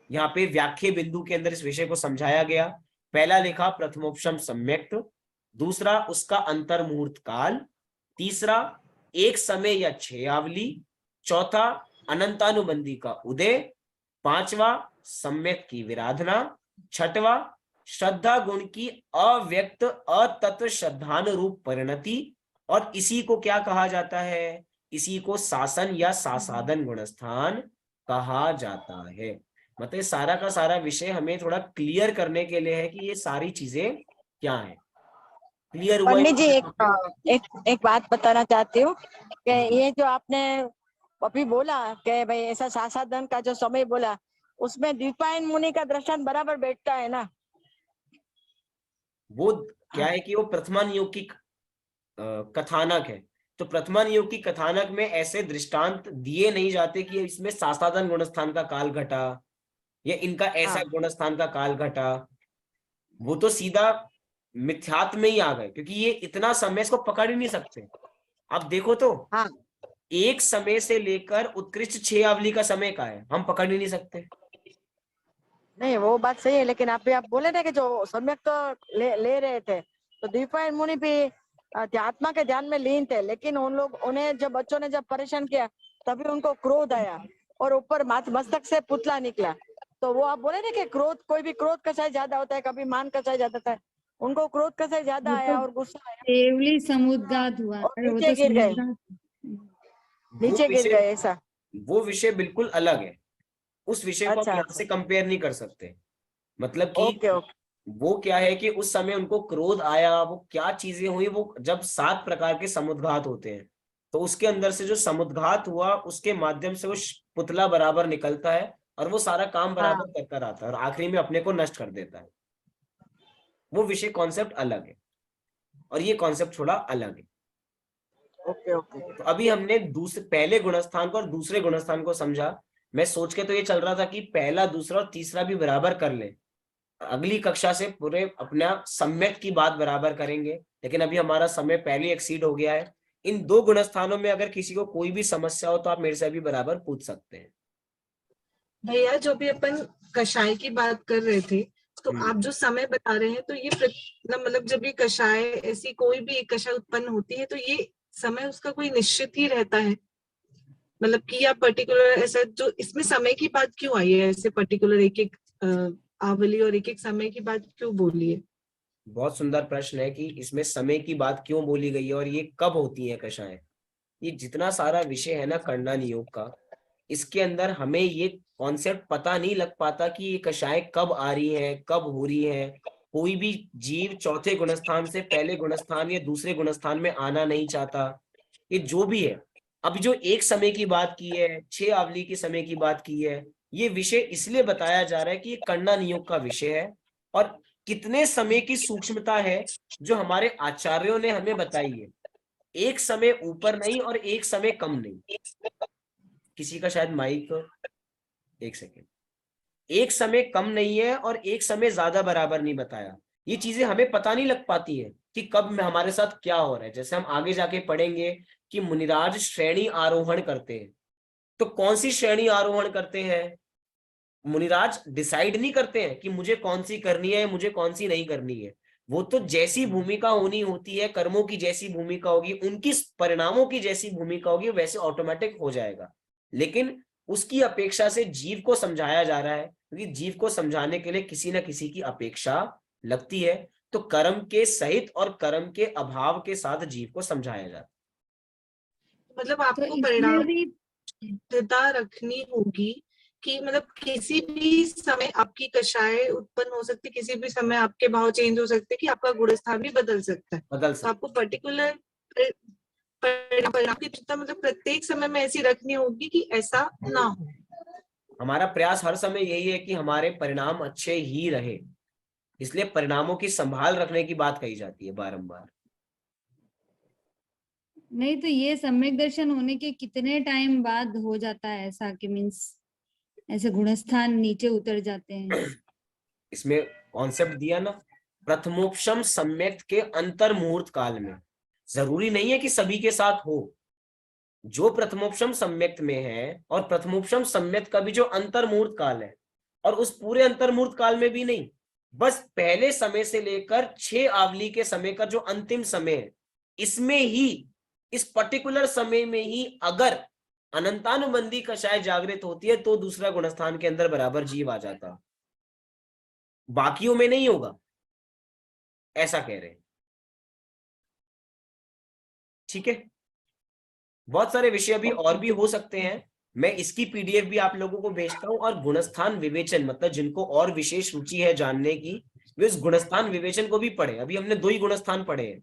यहाँ पे व्याख्या बिंदु के अंदर इस विषय को समझाया गया। पहला लिखा प्रथमोपशम सम्यक्त, दूसरा उसका अंतर मुहूर्त काल, तीसरा एक समय या 6 आवली, चौथा अनंतानुबंधी का उदय, पांचवा सम्यक की विराधना, छठवा श्रद्धा गुण की अव्यक्त अतत्व श्रद्धानुरूप परिणति, और इसी को क्या कहा जाता है? इसी को शासन या सासादन गुणस्थान कहा जाता है। मतलब सारा का सारा विषय हमें थोड़ा क्लियर करने के लिए है कि ये सारी चीजें क्या है। क्लियर हुआ? पंडित जी एक बात बताना चाहती हूँ कि ये जो आपने अभी बोला कि भाई ऐसा सासादन का जो समय बोला, उसमें द्विपायन मुनि का दृष्टांत बराबर बैठता है ना? वो क्या है कि वो प्रथमान योग की कथानक है, तो प्रथमान योग की कथानक में ऐसे दृष्टांत दिए नहीं जाते कि इसमें सासादन गुणस्थान का काल घटा या इनका ऐसा गुणस्थान का काल घटा। वो तो सीधा मिथ्यात्व में ही आ गए, क्योंकि ये इतना समय इसको पकड़ ही नहीं सकते। अब देखो तो एक समय से लेकर उत्कृष्ट 6 आवली का समय का है, हम पकड़ ही नहीं सकते। नहीं, वो बात सही है, लेकिन आप बोले ना कि जो सम्यक तो ले रहे थे, तो द्विपायन मुनि भी आत्मा के ध्यान में लीन थे, लेकिन उन्हें जब बच्चों ने जब परेशान किया तभी उनको क्रोध आया और ऊपर मस्तक से पुतला निकला। तो वो आप बोले ना कि क्रोध, कोई भी क्रोध कसाई ज्यादा होता है, कभी मान कसाई ज्यादा होता है, उनको क्रोध कसाई ज्यादा आया और गुस्सा आया, केवली समुद्गात हुआ और वो नीचे तो गिर गए, नीचे गिर गए। ऐसा वो विषय बिल्कुल अलग है, उस विषय को अच्छा, हम यहाँ से कंपेयर नहीं कर सकते। मतलब कि ओके ओके, वो क्या है कि उस समय उनको क्रोध आया, वो क्या चीजें हुई, वो जब 7 प्रकार के समुद्घात होते हैं, तो उसके अंदर से जो समुद्घात हुआ उसके माध्यम से वो पुतला बराबर निकलता है और वो सारा काम बराबर करता रहता है और आखिरी में अपने को नष्ट कर देता है। वो विषय कॉन्सेप्ट अलग है और ये कॉन्सेप्ट थोड़ा अलग है। Okay okay. तो अभी हमने पहले गुणस्थान को और दूसरे गुणस्थान को समझा। मैं सोच के तो ये चल रहा था कि पहला, दूसरा और तीसरा भी बराबर कर ले, अगली कक्षा से पूरे अपना सम्यक की बात बराबर करेंगे, लेकिन अभी हमारा समय पहले एक्सीड हो गया है। इन 2 गुणस्थानों में अगर किसी को कोई भी समस्या हो तो आप मेरे से अभी बराबर पूछ सकते हैं। भैया, जो भी अपन कषाय की बात कर रहे थे, तो आप जो समय बता रहे हैं, तो ये मतलब जब ये कषाय, ऐसी कोई भी एक कषाय उत्पन्न होती है, तो ये समय उसका कोई निश्चित ही रहता है? मतलब कि या पर्टिकुलर ऐसा, जो इसमें समय की बात क्यों आई है, ऐसे पर्टिकुलर एक एक आवली और एक एक समय की बात क्यों बोली है? बहुत सुंदर प्रश्न है कि इसमें समय की बात क्यों बोली गई है और ये कब होती है कषाय। ये जितना सारा विषय है ना करंडा योग का, इसके अंदर हमें ये कॉन्सेप्ट पता नहीं लग पाता कि ये कषाय कब आ रही है, कब हो रही है। कोई भी जीव चौथे गुणस्थान से पहले गुणस्थान या दूसरे गुणस्थान में आना नहीं चाहता। ये जो भी है, अभी जो एक समय की बात की है, 6 आवली के समय की बात की है, ये विषय इसलिए बताया जा रहा है कि ये करंडा नियोग का विषय है और कितने समय की सूक्ष्मता है जो हमारे आचार्यों ने हमें बताई है। एक समय ऊपर नहीं और एक समय कम नहीं। किसी का शायद माइक, एक सेकेंड, एक समय कम नहीं है और एक समय ज्यादा बराबर नहीं बताया। ये चीजें हमें पता नहीं लग पाती है कि कब में हमारे साथ क्या हो रहा है। जैसे हम आगे जाके पढ़ेंगे कि मुनिराज श्रेणी आरोहण करते हैं, तो कौन सी श्रेणी आरोहण करते हैं? मुनिराज डिसाइड नहीं करते हैं कि मुझे कौन सी करनी है, मुझे कौन सी नहीं करनी है। वो तो जैसी भूमिका होनी होती है, कर्मों की जैसी भूमिका होगी, उनकी परिणामों की जैसी भूमिका होगी, वैसे ऑटोमेटिक हो जाएगा। लेकिन उसकी अपेक्षा से जीव को समझाया जा रहा है, क्योंकि जीव को समझाने के लिए किसी न किसी की अपेक्षा लगती है। तो कर्म के सहित और कर्म के अभाव के साथ जीव को समझाया जाता है। मतलब तो आपको इसमें परिणाम भी रखनी होगी कि मतलब किसी भी समय आपकी कषाय उत्पन्न हो सकती है, किसी भी समय आपके भाव चेंज हो सकते हैं, कि आपका गुणस्थान भी बदल सकता है। बदल तो आपको पर्टिकुलर परिणाम की चिंता मतलब प्रत्येक समय में ऐसी रखनी होगी कि ऐसा ना हो। हमारा प्रयास हर समय यही है कि हमारे परिणाम अच्छे ही रहे, इसलिए परिणामों की संभाल रखने की बात कही जाती है बारंबार। नहीं, तो ये सम्यक दर्शन होने के कितने टाइम बाद हो जाता है ऐसा कि मीन्स ऐसे गुणस्थान नीचे उतर जाते हैं? इसमें कॉन्सेप्ट दिया ना, प्रथमोपशम सम्यक के अंतर मुहूर्त काल में। जरूरी नहीं है कि सभी के साथ हो। जो प्रथमोपशम सम्यक में है और प्रथमोपशम सम्यक का भी जो अंतर मुहूर्त काल है, और उस पूरे अंतर मुहूर्त काल में भी नहीं, बस पहले समय से लेकर 6 आवली के समय का जो अंतिम समय है, इसमें ही इस पर्टिकुलर समय में ही अगर अनंतानुबंधी कषाय जागृत होती है तो दूसरा गुणस्थान के अंदर बराबर जीव आ जाता है, बाकियों में नहीं होगा, ऐसा कह रहे हैं। ठीक है, बहुत सारे विषय अभी और भी हो सकते हैं, मैं इसकी पीडीएफ भी आप लोगों को भेजता हूं। और गुणस्थान विवेचन, मतलब जिनको और विशेष रुचि है जानने की, वे उस गुणस्थान विवेचन को भी पढ़े। अभी हमने 2 ही गुणस्थान पढ़े हैं।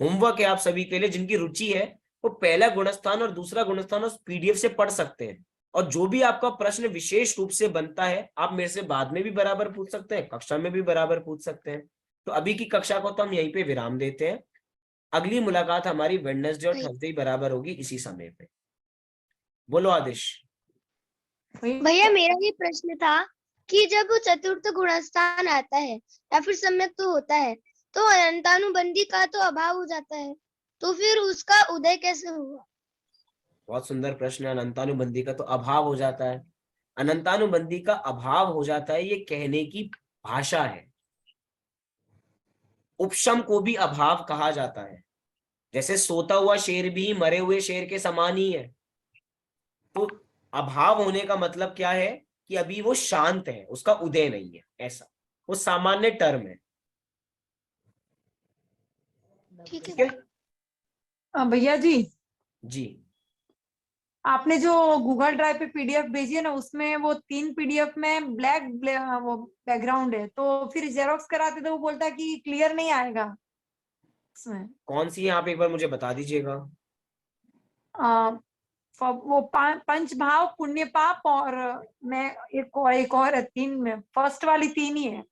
होमवर्क है आप सभी के लिए, जिनकी रुचि है वो पहला गुणस्थान और दूसरा गुणस्थान उस पीडीएफ से पढ़ सकते हैं। और जो भी आपका प्रश्न विशेष रूप से बनता है, आप मेरे से बाद में भी बराबर पूछ सकते हैं, कक्षा में भी बराबर पूछ सकते हैं। तो अभी की कक्षा को तो हम यहीं पे विराम देते हैं। अगली मुलाकात हमारी वेडनेसडे और थर्सडे बराबर होगी इसी समय पे। बोलो आदिश। भैया मेरा ये प्रश्न था कि जब चतुर्थ गुणस्थान आता है या फिर सम्यक तो होता है तो अनंतानुबंधी का तो अभाव हो जाता है, तो फिर उसका उदय कैसे हुआ? बहुत सुंदर प्रश्न है। अनंतानुबंधी का तो अभाव हो जाता है। अनंतानुबंधी का अभाव हो जाता है, ये कहने की भाषा है। उपशम को भी अभाव कहा जाता है। जैसे सोता हुआ शेर भी मरे हुए शेर के समान ही है। तो अभाव होने का मतलब क्या है कि अभी वो शांत है, उसका उदय नहीं है, ऐसा वो सामान्य टर्म है। ठीक ठीक है भैया जी, जी। आपने जो गूगल ड्राइव पे पीडीएफ भेजी है ना, उसमें वो 3 पीडीएफ में ब्लैक वो बैकग्राउंड है, तो फिर जेरोक्स कराते तो वो बोलता है कि क्लियर नहीं आएगा इसमें। कौन सी है आप एक बार मुझे बता दीजिएगा। वो पंच भाव, पुण्य पाप, और मैं एक और है 3 में, फर्स्ट वाली 3 ही है।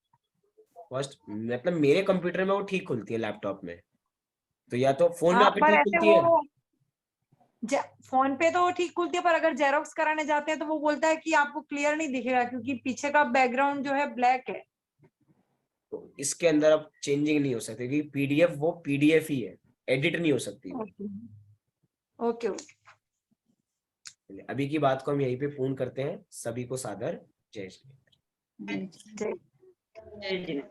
फर्स्ट मतलब मेरे कंप्यूटर में वो ठीक खुलती है, लैपटॉप में तो, या तो फोन में हाँ, आपके पर ठीक ऐसे खुलती है। वो फोन पे तो ठीक खुलती है, पर अगर जेरोक्स कराने जाते हैं तो वो बोलता है कि आपको क्लियर नहीं दिखेगा क्योंकि पीछे का बैकग्राउंड जो है ब्लैक है। तो इसके अंदर अब चेंजिंग नहीं हो सकती क्योंकि पीडीएफ वो पीडीएफ ही है, एडिट नहीं हो सकती वो। Okay okay. अभी की बात को हम यहीं पे पूर्ण करते हैं। सभी को सादर जय श्री। जय